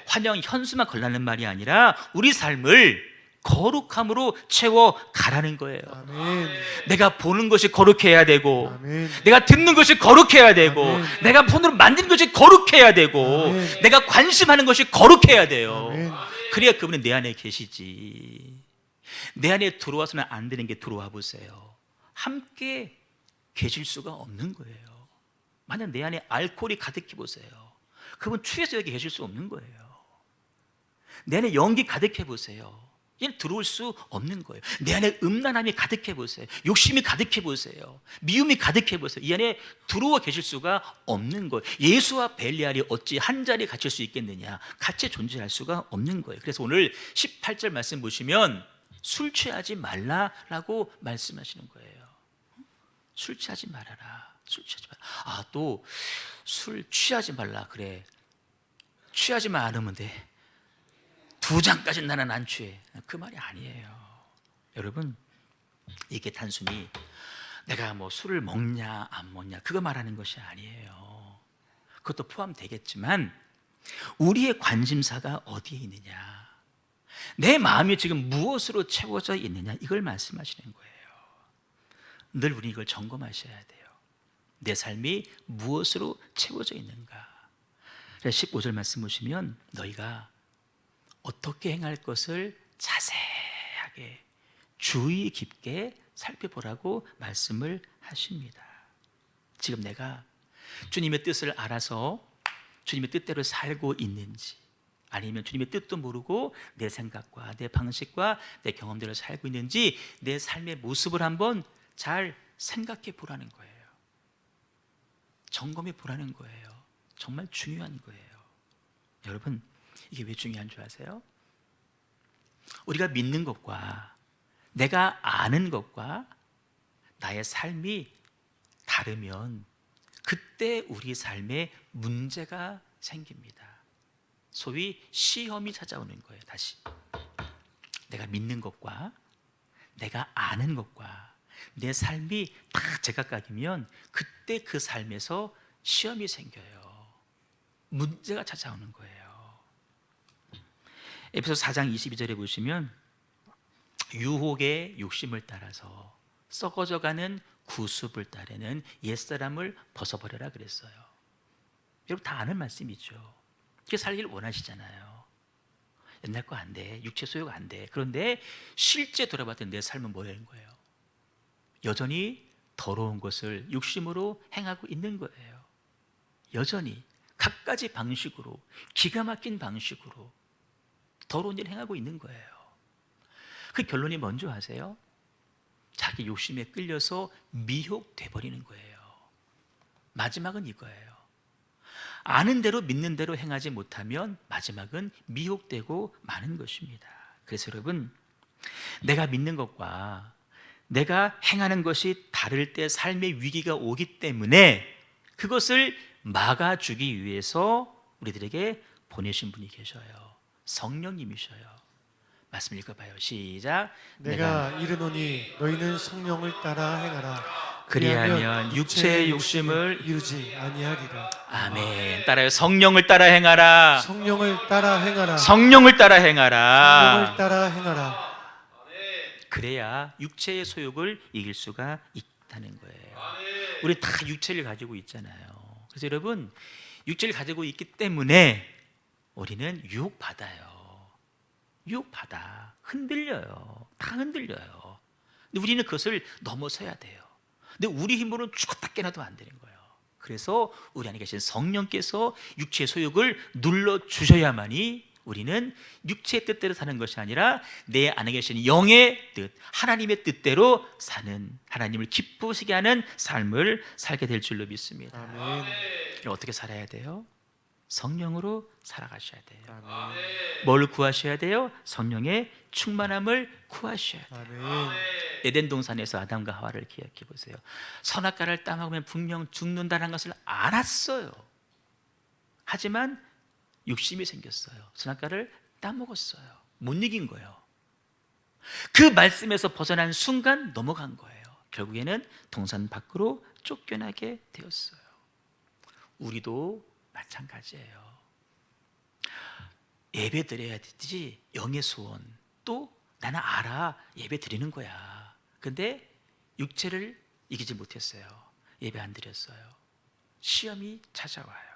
환영 현수만 걸라는 말이 아니라 우리 삶을 거룩함으로 채워 가라는 거예요. 아멘. 내가 보는 것이 거룩해야 되고, 아멘. 내가 듣는 것이 거룩해야 되고, 아멘. 내가 손으로 만든 것이 거룩해야 되고, 아멘. 내가 관심하는 것이 거룩해야 돼요. 아멘. 그래야 그분은 내 안에 계시지. 내 안에 들어와서는 안 되는 게 들어와 보세요. 함께 계실 수가 없는 거예요. 만약 내 안에 알코올이 가득해 보세요. 그분 취해서 여기 계실 수 없는 거예요. 내 안에 연기 가득해 보세요. 얘는 들어올 수 없는 거예요. 내 안에 음란함이 가득해 보세요. 욕심이 가득해 보세요. 미움이 가득해 보세요. 이 안에 들어와 계실 수가 없는 거예요. 예수와 벨리알이 어찌 한 자리에 갇힐 수 있겠느냐? 같이 존재할 수가 없는 거예요. 그래서 오늘 18절 말씀 보시면 술 취하지 말라라고 말씀하시는 거예요. 술 취하지 말아라. 술 취하지 말라. 아, 또 술 취하지 말라. 그래. 취하지만 않으면 돼. 2잔까지는 나는 안 취해. 그 말이 아니에요. 여러분, 이게 단순히 내가 뭐 술을 먹냐 안 먹냐 그거 말하는 것이 아니에요. 그것도 포함되겠지만 우리의 관심사가 어디에 있느냐, 내 마음이 지금 무엇으로 채워져 있느냐, 이걸 말씀하시는 거예요. 늘 우리 이걸 점검하셔야 돼요. 내 삶이 무엇으로 채워져 있는가. 15절 말씀 보시면 너희가 어떻게 행할 것을 자세하게 주의 깊게 살펴보라고 말씀을 하십니다. 지금 내가 주님의 뜻을 알아서 주님의 뜻대로 살고 있는지, 아니면 주님의 뜻도 모르고 내 생각과 내 방식과 내 경험대로 살고 있는지 내 삶의 모습을 한번 잘 생각해 보라는 거예요. 점검해 보라는 거예요. 정말 중요한 거예요. 여러분, 이게 왜 중요한 줄 아세요? 우리가 믿는 것과 내가 아는 것과 나의 삶이 다르면 그때 우리 삶에 문제가 생깁니다. 소위 시험이 찾아오는 거예요. 다시 내가 믿는 것과 내가 아는 것과 내 삶이 다 제각각이면 그때 그 삶에서 시험이 생겨요. 문제가 찾아오는 거예요. 에베소서 4장 22절에 보시면 유혹의 욕심을 따라서 썩어져가는 구습을 따르는 옛사람을 벗어버려라 그랬어요. 여러분 다 아는 말씀이죠. 그렇게 살기를 원하시잖아요. 옛날 거 안 돼. 육체 소유가 안 돼. 그런데 실제 돌아봤더니 내 삶은 뭐라는 거예요? 여전히 더러운 것을 육심으로 행하고 있는 거예요. 여전히 갖가지 방식으로, 기가 막힌 방식으로 더러운 일을 행하고 있는 거예요. 그 결론이 뭔지 아세요? 자기 욕심에 끌려서 미혹돼 버리는 거예요. 마지막은 이거예요. 아는 대로 믿는 대로 행하지 못하면 마지막은 미혹되고 마는 것입니다. 그래서 여러분, 내가 믿는 것과 내가 행하는 것이 다를 때 삶의 위기가 오기 때문에 그것을 막아주기 위해서 우리들에게 보내신 분이 계셔요. 성령님이셔요. 말씀 읽어봐요. 시작. 내가 이르노니 너희는 성령을 따라 행하라. 그리하면 육체의 욕심을 이루지 아니하리라. 아멘. 따라요. 성령을 따라 행하라. 성령을 따라 행하라. 성령을 따라 성령을 행하라. 따라 행하라. 그래야 육체의 소욕을 이길 수가 있다는 거예요. 우리 다 육체를 가지고 있잖아요. 그래서 여러분, 육체를 가지고 있기 때문에 우리는 유혹받아요. 유혹받아. 흔들려요. 다 흔들려요. 근데 우리는 그것을 넘어서야 돼요. 근데 우리 힘으로는 죽었다 깨나도 안 되는 거예요. 그래서 우리 안에 계신 성령께서 육체의 소욕을 눌러주셔야만이 우리는 육체의 뜻대로 사는 것이 아니라 내 안에 계신 영의 뜻, 하나님의 뜻대로 사는, 하나님을 기쁘시게 하는 삶을 살게 될 줄로 믿습니다. 아멘. 어떻게 살아야 돼요? 성령으로 살아가셔야 돼요. 아멘. 뭘 구하셔야 돼요? 성령의 충만함을 구하셔야 돼요. 아멘. 에덴 동산에서 아담과 하와를 기억해 보세요. 선악과를 따먹으면 분명 죽는다는 것을 알았어요. 하지만 욕심이 생겼어요. 선악과를 따먹었어요. 못 이긴 거예요. 그 말씀에서 벗어난 순간 넘어간 거예요. 결국에는 동산 밖으로 쫓겨나게 되었어요. 우리도 마찬가지예요. 예배 드려야 되지, 영의 소원. 또 나는 알아, 예배 드리는 거야. 근데 육체를 이기지 못했어요. 예배 안 드렸어요. 시험이 찾아와요.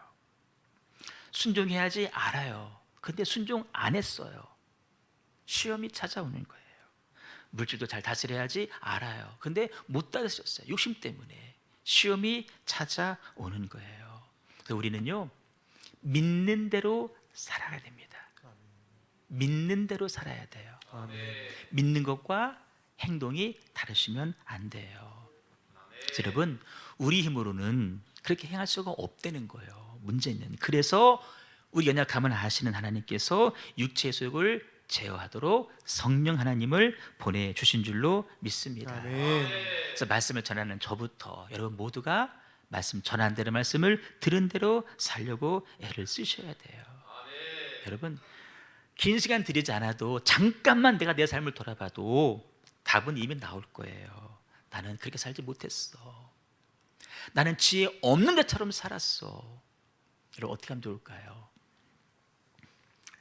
순종해야지 알아요. 근데 순종 안 했어요. 시험이 찾아오는 거예요. 물질도 잘 다스려야지 알아요. 근데 못 다스렸어요. 욕심 때문에 시험이 찾아오는 거예요. 그래서 우리는요, 믿는 대로 살아야 됩니다. 믿는 대로 살아야 돼요. 아멘. 믿는 것과 행동이 다르시면 안 돼요. 그래서 여러분, 우리 힘으로는 그렇게 행할 수가 없다는 거예요. 문제는. 그래서 우리 연약함을 아시는 하나님께서 육체의 소욕을 제어하도록 성령 하나님을 보내주신 줄로 믿습니다. 아멘. 그래서 말씀을 전하는 저부터 여러분 모두가 말씀 전한 대로 말씀을 들은 대로 살려고 애를 쓰셔야 돼요. 여러분, 긴 시간 들이지 않아도 잠깐만 내가 내 삶을 돌아봐도 답은 이미 나올 거예요. 나는 그렇게 살지 못했어. 나는 지혜 없는 데처럼 살았어. 여러분, 어떻게 하면 좋을까요?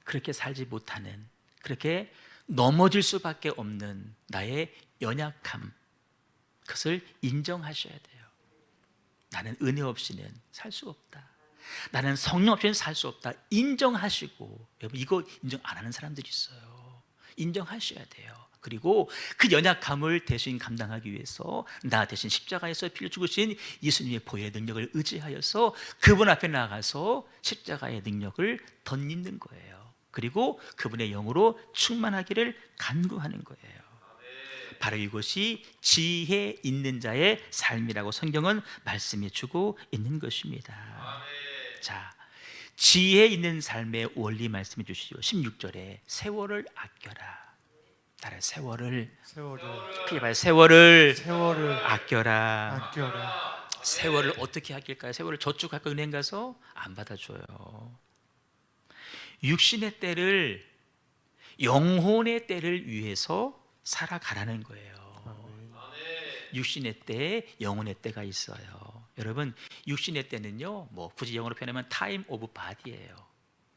그렇게 살지 못하는, 그렇게 넘어질 수밖에 없는 나의 연약함, 그것을 인정하셔야 돼요. 나는 은혜 없이는 살 수 없다. 나는 성령 없이는 살 수 없다. 인정하시고, 여러분, 이거 인정 안 하는 사람들이 있어요. 인정하셔야 돼요. 그리고 그 연약함을 대신 감당하기 위해서 나 대신 십자가에서 피를 죽으신 예수님의 보혈의 능력을 의지하여서 그분 앞에 나가서 십자가의 능력을 덧입는 거예요. 그리고 그분의 영으로 충만하기를 간구하는 거예요. 바로 이것이 지혜 있는 자의 삶이라고 성경은 말씀해 주고 있는 것입니다. 자, 지혜 있는 삶의 원리 말씀해 주시죠. 16절에 세월을 아껴라. 따라 세월을, 크게 봐요. 세월을 아껴라. 아껴라. 세월을 어떻게 아낄까요? 세월을 저축할까? 은행 가서 안 받아줘요. 육신의 때를, 영혼의 때를 위해서 살아가라는 거예요. 육신의 때, 영혼의 때가 있어요. 여러분, 육신의 때는요, 뭐 굳이 영어로 표현하면 time of body예요.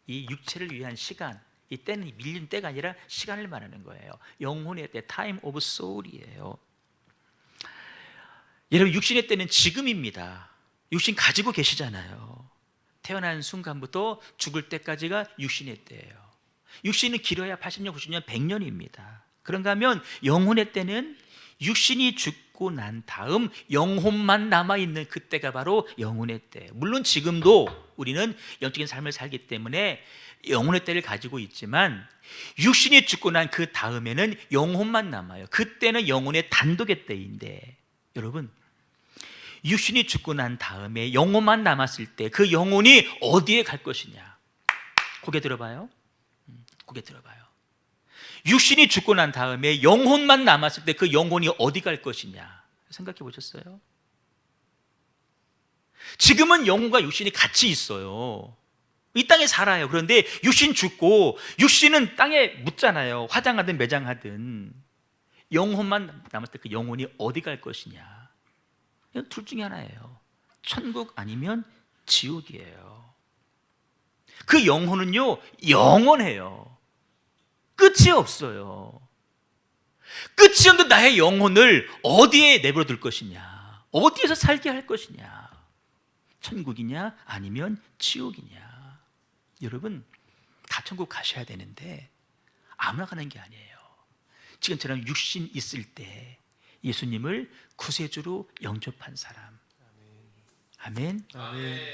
이 육체를 위한 시간, 이 때는 밀린 때가 아니라 시간을 말하는 거예요. 영혼의 때, time of soul이에요. 여러분, 육신의 때는 지금입니다. 육신 가지고 계시잖아요. 태어난 순간부터 죽을 때까지가 육신의 때예요. 육신은 길어야 80년, 90년, 100년입니다. 그런가 하면 영혼의 때는 육신이 죽고 난 다음 영혼만 남아있는 그때가 바로 영혼의 때. 물론 지금도 우리는 영적인 삶을 살기 때문에 영혼의 때를 가지고 있지만 육신이 죽고 난 그 다음에는 영혼만 남아요. 그때는 영혼의 단독의 때인데, 여러분, 육신이 죽고 난 다음에 영혼만 남았을 때 그 영혼이 어디에 갈 것이냐? 고개 들어봐요. 고개 들어봐요. 육신이 죽고 난 다음에 영혼만 남았을 때 그 영혼이 어디 갈 것이냐? 생각해 보셨어요? 지금은 영혼과 육신이 같이 있어요. 이 땅에 살아요. 그런데 육신 죽고, 육신은 땅에 묻잖아요. 화장하든 매장하든. 영혼만 남았을 때 그 영혼이 어디 갈 것이냐? 둘 중에 하나예요. 천국 아니면 지옥이에요. 그 영혼은요, 영원해요. 끝이 없어요. 끝이 없는 나의 영혼을 어디에 내버려 둘 것이냐? 어디에서 살게 할 것이냐? 천국이냐 아니면 지옥이냐? 여러분, 다 천국 가셔야 되는데 아무나 가는 게 아니에요. 지금처럼 육신 있을 때 예수님을 구세주로 영접한 사람, 아멘.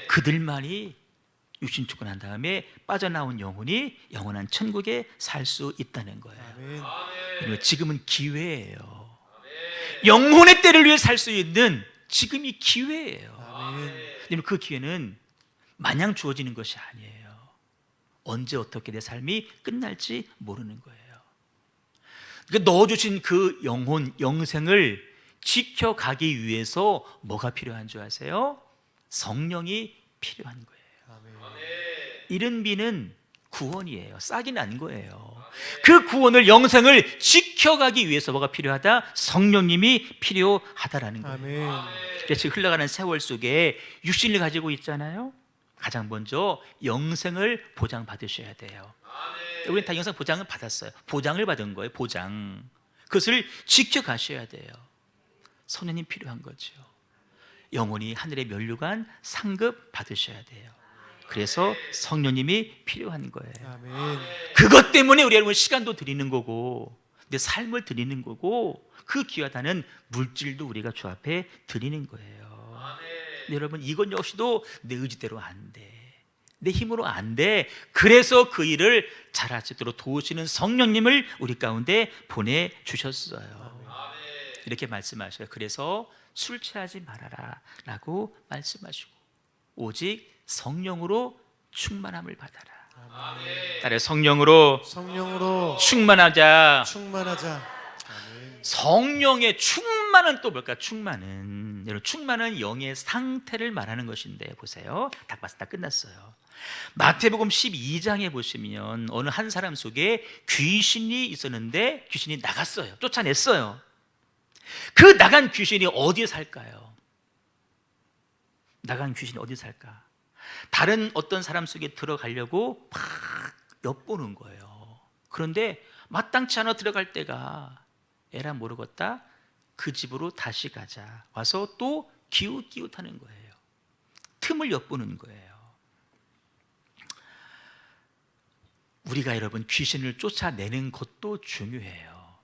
그들만이 육신 죽고 난 다음에 빠져나온 영혼이 영원한 천국에 살 수 있다는 거예요. 지금은 기회예요. 영혼의 때를 위해 살 수 있는 지금이 기회예요. 그 기회는 마냥 주어지는 것이 아니에요. 언제 어떻게 내 삶이 끝날지 모르는 거예요. 그러니까 넣어주신 그 영혼, 영생을 지켜가기 위해서 뭐가 필요한 줄 아세요? 성령이 필요한 거예요. 이른 비는 구원이에요. 싹이 난 거예요. 그 구원을, 영생을 지켜가기 위해서 뭐가 필요하다? 성령님이 필요하다라는 거예요. 그래서 흘러가는 세월 속에 육신을 가지고 있잖아요. 가장 먼저 영생을 보장받으셔야 돼요. 우리는 다 영생 보장을 받았어요. 보장을 받은 거예요. 보장. 그것을 지켜가셔야 돼요. 성령님 필요한 거죠. 영혼이 하늘의 면류관 상급 받으셔야 돼요. 그래서 성령님이 필요한 거예요. 그것 때문에 우리 여러분 시간도 드리는 거고, 내 삶을 드리는 거고, 그 귀하다는 물질도 우리가 주 앞에 드리는 거예요. 여러분, 이것 역시도 내 의지대로 안 돼. 내 힘으로 안 돼. 그래서 그 일을 잘할 수 있도록 도우시는 성령님을 우리 가운데 보내주셨어요. 이렇게 말씀하셔요. 그래서 술 취하지 말아라 라고 말씀하시고, 오직 성령으로 충만함을 받아라. 따라 성령으로 충만하자. 성령의 충만은 또 뭘까? 충만은, 여러분, 충만은 영의 상태를 말하는 것인데, 보세요. 딱 봤을 때 끝났어요. 마태복음 12장에 보시면 어느 한 사람 속에 귀신이 있었는데 귀신이 나갔어요. 쫓아냈어요. 그 나간 귀신이 어디에 살까요? 나간 귀신이 어디에 살까? 다른 어떤 사람 속에 들어가려고 막 엿보는 거예요. 그런데 마땅치 않아 들어갈 때가 에라 모르겠다. 그 집으로 다시 가자. 와서 또 기웃기웃하는 거예요. 틈을 엿보는 거예요. 우리가 여러분 귀신을 쫓아내는 것도 중요해요.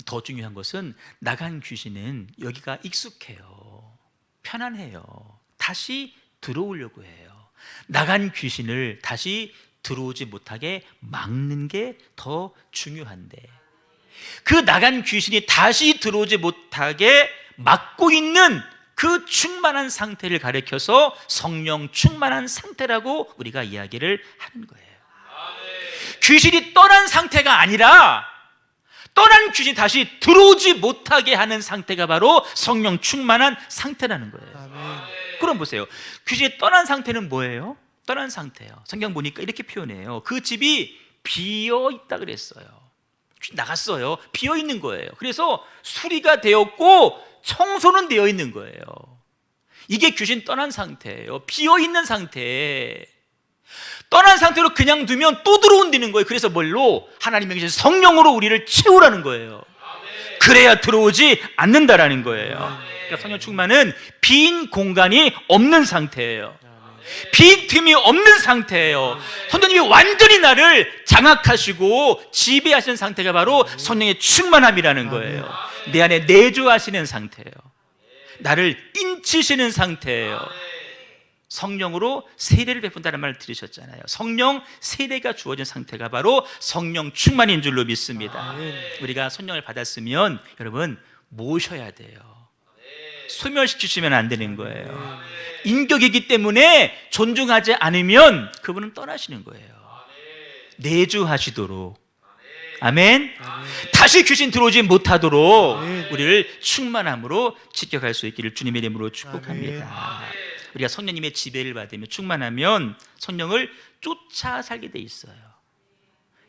더 중요한 것은 나간 귀신은 여기가 익숙해요. 편안해요. 다시 들어오려고 해요. 나간 귀신을 다시 들어오지 못하게 막는 게 더 중요한데, 그 나간 귀신이 다시 들어오지 못하게 막고 있는 그 충만한 상태를 가리켜서 성령 충만한 상태라고 우리가 이야기를 하는 거예요. 귀신이 떠난 상태가 아니라 떠난 귀신이 다시 들어오지 못하게 하는 상태가 바로 성령 충만한 상태라는 거예요. 그럼 보세요. 귀신이 떠난 상태는 뭐예요? 떠난 상태예요. 성경 보니까 이렇게 표현해요. 그 집이 비어 있다 그랬어요. 나갔어요. 비어 있는 거예요. 그래서 수리가 되었고 청소는 되어 있는 거예요. 이게 귀신 떠난 상태예요. 비어 있는 상태. 떠난 상태로 그냥 두면 또 들어온다는 거예요. 그래서 뭘로? 하나님의 계신 성령으로 우리를 채우라는 거예요. 그래야 들어오지 않는다라는 거예요. 그러니까 성령 충만은 빈 공간이 없는 상태예요. 빈틈이 없는 상태예요. 성령님이 완전히 나를 장악하시고 지배하시는 상태가 바로 성령의 충만함이라는 거예요. 내 안에 내주하시는 상태예요. 나를 인치시는 상태예요. 성령으로 세례를 베푼다는 말을 들으셨잖아요. 성령 세례가 주어진 상태가 바로 성령 충만인 줄로 믿습니다. 우리가 성령을 받았으면 여러분 모셔야 돼요. 소멸시키시면 안 되는 거예요. 인격이기 때문에 존중하지 않으면 그분은 떠나시는 거예요. 내주하시도록. 아멘. 다시 귀신 들어오지 못하도록 우리를 충만함으로 지켜갈 수 있기를 주님의 이름으로 축복합니다. 우리가 성령님의 지배를 받으며 충만하면 성령을 쫓아 살게 돼 있어요.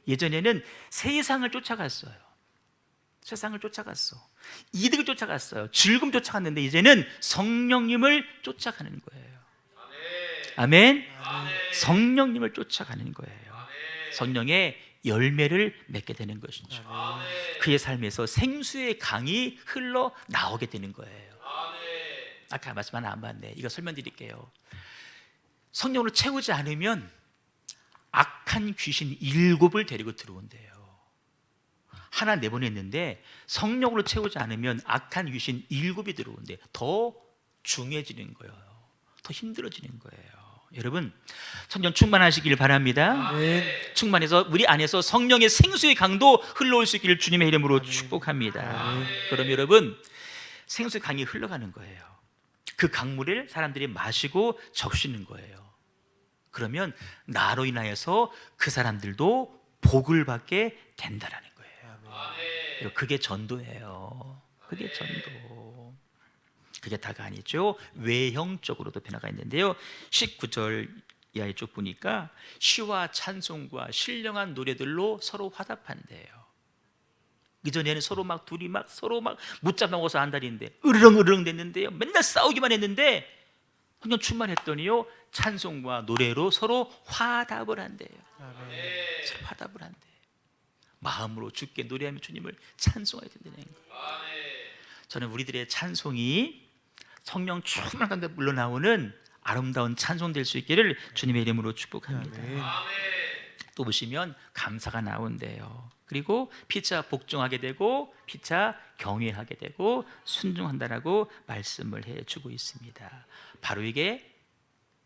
예전에는 세상을 쫓아갔어요. 세상을 쫓아갔어. 이득을 쫓아갔어요. 즐거움 쫓아갔는데 이제는 성령님을 쫓아가는 거예요. 아멘. 성령님을 쫓아가는 거예요. 성령의 열매를 맺게 되는 것이죠. 그의 삶에서 생수의 강이 흘러 나오게 되는 거예요. 아까 말씀 하나 안 봤네. 이거 설명드릴게요. 성령으로 채우지 않으면 악한 귀신 7을 데리고 들어온대요. 하나 내보냈는데 성령으로 채우지 않으면 악한 귀신 7이 들어온대. 더 중해지는 거예요. 더 힘들어지는 거예요. 여러분 성령 충만하시길 바랍니다. 충만해서 우리 안에서 성령의 생수의 강도 흘러올 수 있기를 주님의 이름으로 축복합니다. 그럼 여러분 생수의 강이 흘러가는 거예요. 그 강물을 사람들이 마시고 적시는 거예요. 그러면 나로 인하여서 그 사람들도 복을 받게 된다라는 거예요. 그게 전도예요. 그게 전도. 그게 다가 아니죠. 외형적으로도 변화가 있는데요. 19절 이하에 쭉 보니까 시와 찬송과 신령한 노래들로 서로 화답한대요. 그전에는 서로 막 둘이 막 서로 막 못잡아먹어서 안달인데 으르렁 됐는데요. 맨날 싸우기만 했는데 그냥 충만했더니요 찬송과 노래로 서로 화답을 한대요. 서로 화답을 한대요. 마음으로 주께 노래하며 주님을 찬송해야 된다는 거예요. 저는 우리들의 찬송이 성령 충만한 가운데 물러나오는 아름다운 찬송 될 수 있기를 주님의 이름으로 축복합니다. 또 보시면 감사가 나온대요. 그리고 피차 복종하게 되고 피차 경외하게 되고 순종한다라고 말씀을 해주고 있습니다. 바로 이게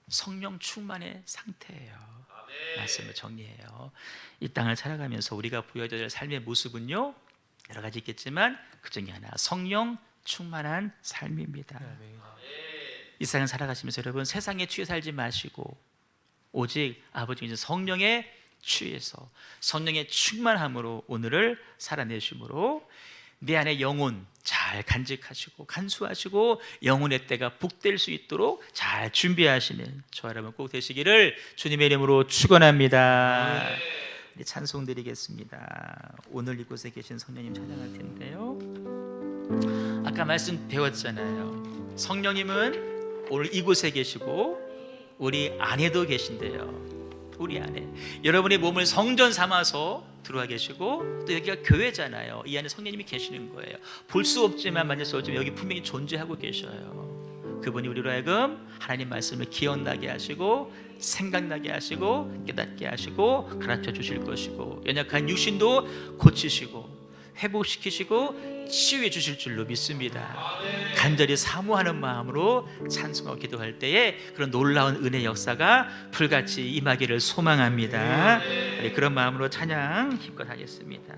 성령 충만의 상태예요. 말씀을 정리해요. 이 땅을 살아가면서 우리가 보여줘야 될 삶의 모습은요 여러 가지 있겠지만 그 중에 하나 성령 충만한 삶입니다. 이 세상을 살아가시면서 여러분 세상에 취해 살지 마시고 오직 아버지 성령에 취해서 성령의 충만함으로 오늘을 살아내심으로 내 안에 영혼 잘 간직하시고 간수하시고 영혼의 때가 복될 수 있도록 잘 준비하시는 저와 여러분 꼭 되시기를 주님의 이름으로 축원합니다. 찬송 드리겠습니다. 오늘 이곳에 계신 성령님 찬양할 텐데요. 아까 말씀 배웠잖아요. 성령님은 오늘 이곳에 계시고 우리 안에도 계신데요. 우리 안에 여러분의 몸을 성전 삼아서 들어와 계시고 또 여기가 교회잖아요. 이 안에 성령님이 계시는 거예요. 볼 수 없지만 만질 수 없지만 여기 분명히 존재하고 계셔요. 그분이 우리로 하여금 하나님 말씀을 기억나게 하시고 생각나게 하시고 깨닫게 하시고 가르쳐 주실 것이고 연약한 육신도 고치시고 회복시키시고 치유해 주실 줄로 믿습니다. 간절히 사모하는 마음으로 찬송하고 기도할 때에 그런 놀라운 은혜 역사가 불같이 임하기를 소망합니다. 그런 마음으로 찬양 힘껏 하겠습니다.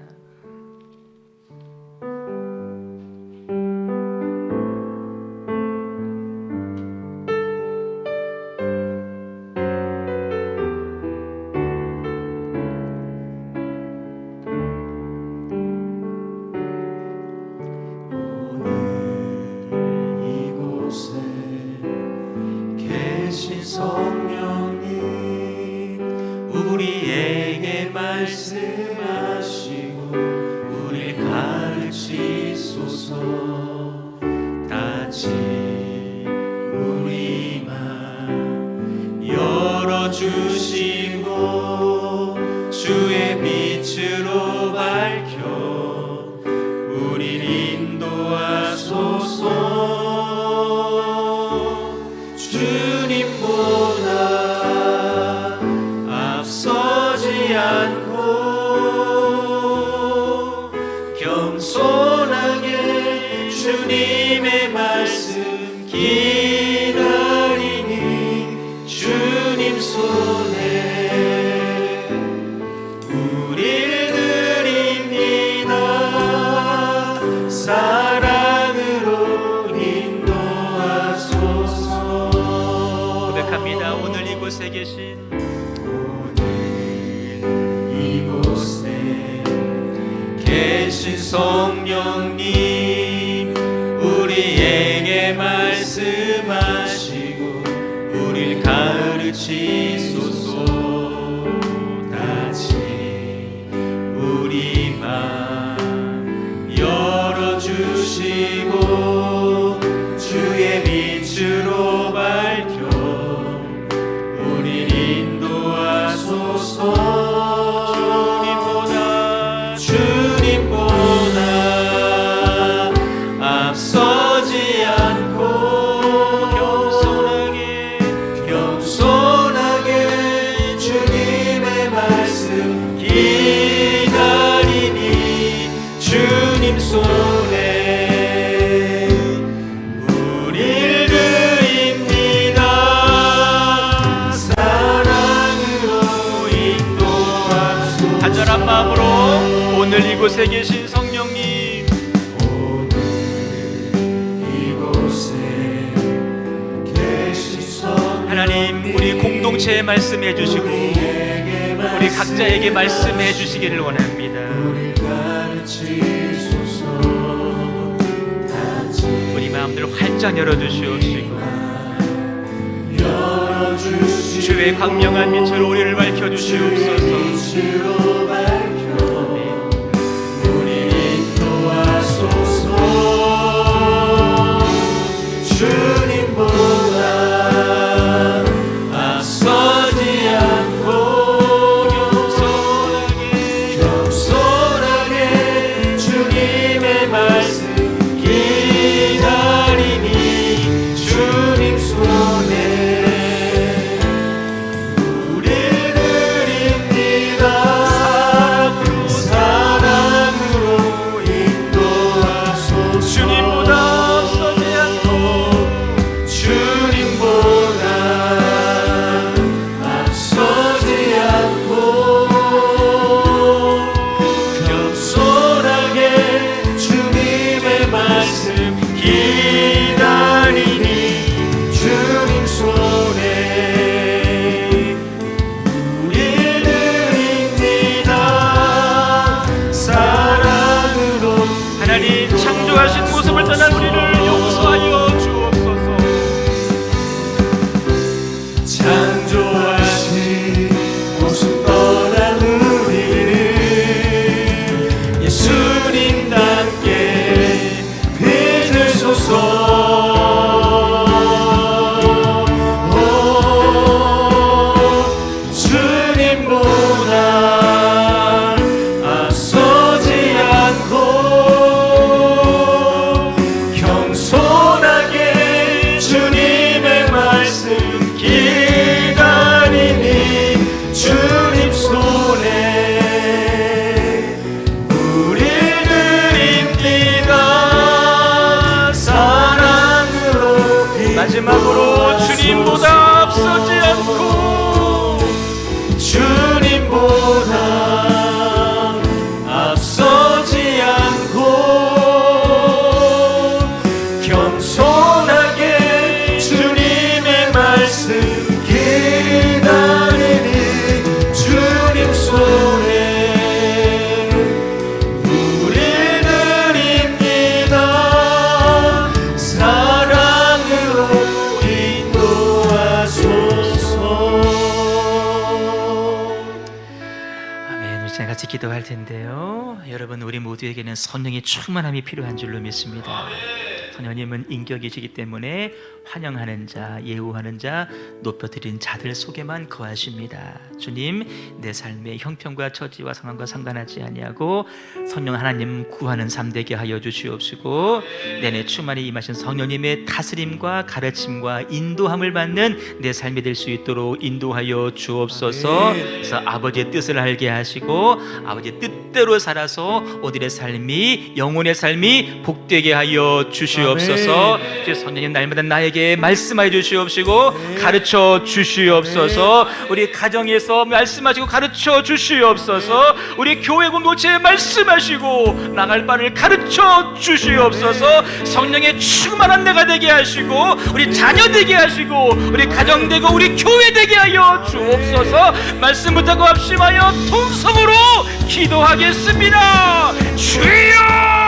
성령님 우리에게 말씀하시고 우리 가르치소서. 다시 우리 맘 열어주시고 주의 빛으로 밝혀 우릴 인도하소서. 주님보다 주님 손에 우릴 드립니다. 사랑으로 인도하소서. 고백합니다. 오늘 이곳에 계신 이곳에 계신 성령님, 우리에게 말씀하시고 우릴 가르치소서. 다시 우리 맘 열어주시고 주의 빛으로 밝혀 우릴 인도하소서. 주님보다 앞서지 않고 겸손하게 주님의 말씀 기다리니 주님 손에 우릴 드립니다. 사랑으로 인도하소서. 간절한 마음으로 오늘 이곳에 계신 성령님, 오늘 이곳에 계신 성령님, 하나님 우리 공동체에 말씀해 주시고 우리 각자에게 말씀해 주시기를 원합니다. 우리 가르치소서. 우리 마음들 활짝 열어주시옵시고 주의 광명한 빛으로 우리를 밝혀주시옵소서. 주님보다 앞서지 않고 겸손하게 주님의 말씀 기다리니 주님 손에 우릴 드립니다. 사랑으로 인도하소서. 주님보다 앞서지 않고 겸손하게 주님의 말씀 기다리니 주님 손에 우릴 드립니다. 사랑으로 하나님 창조하신 모습을 떠난 우리를 용서하여 주옵소서. 창조하신 모습 떠난 우리를 예수님답게 빚으소서. 주님보다 앞서지 않고 겸손하게 주님의 말씀 기다리니 주님 손에 우릴 드립니다. 사랑으로 마지막으로 주님보다 앞서지 않고 주님보다 앞서지 않고 겸손하게 주님의 말씀 기다리니 주님 손에 우릴 드립니다. 사랑으로 인도하소서. 아멘. 우리 같이 기도할 텐데요. 여러분 우리 모두에게는 성령의 충만함이 필요한 줄로 믿습니다. 성령님은 인격이시기 때문에 환영하는 자, 예우하는 자, 높여드린 자들 속에만 거하십니다. 주님, 내 삶의 형편과 처지와 상황과 상관하지 아니하고 성령 하나님 구하는 삶 되게 하여 주시옵시고 내내 충만히 임하신 성령님의 다스림과 가르침과 인도함을 받는 내 삶이 될 수 있도록 인도하여 주옵소서. 그래서 아버지의 뜻을 알게 하시고 아버지의 뜻대로 살아서 오늘의 삶이 영혼의 삶이 복되게 하여 주시옵소서. 주 성령님 날마다 나에게 우리에게 말씀하여 주시옵시고 가르쳐 주시옵소서. 우리 가정에서 말씀하시고 가르쳐 주시옵소서. 우리 교회 공동체에 말씀하시고 나갈 바를 가르쳐 주시옵소서. 성령의 충만한 내가 되게 하시고 우리 자녀 되게 하시고 우리 가정 되고 우리 교회 되게 하여 주옵소서. 말씀 붙잡고 합심하여 통성으로 기도하겠습니다. 주여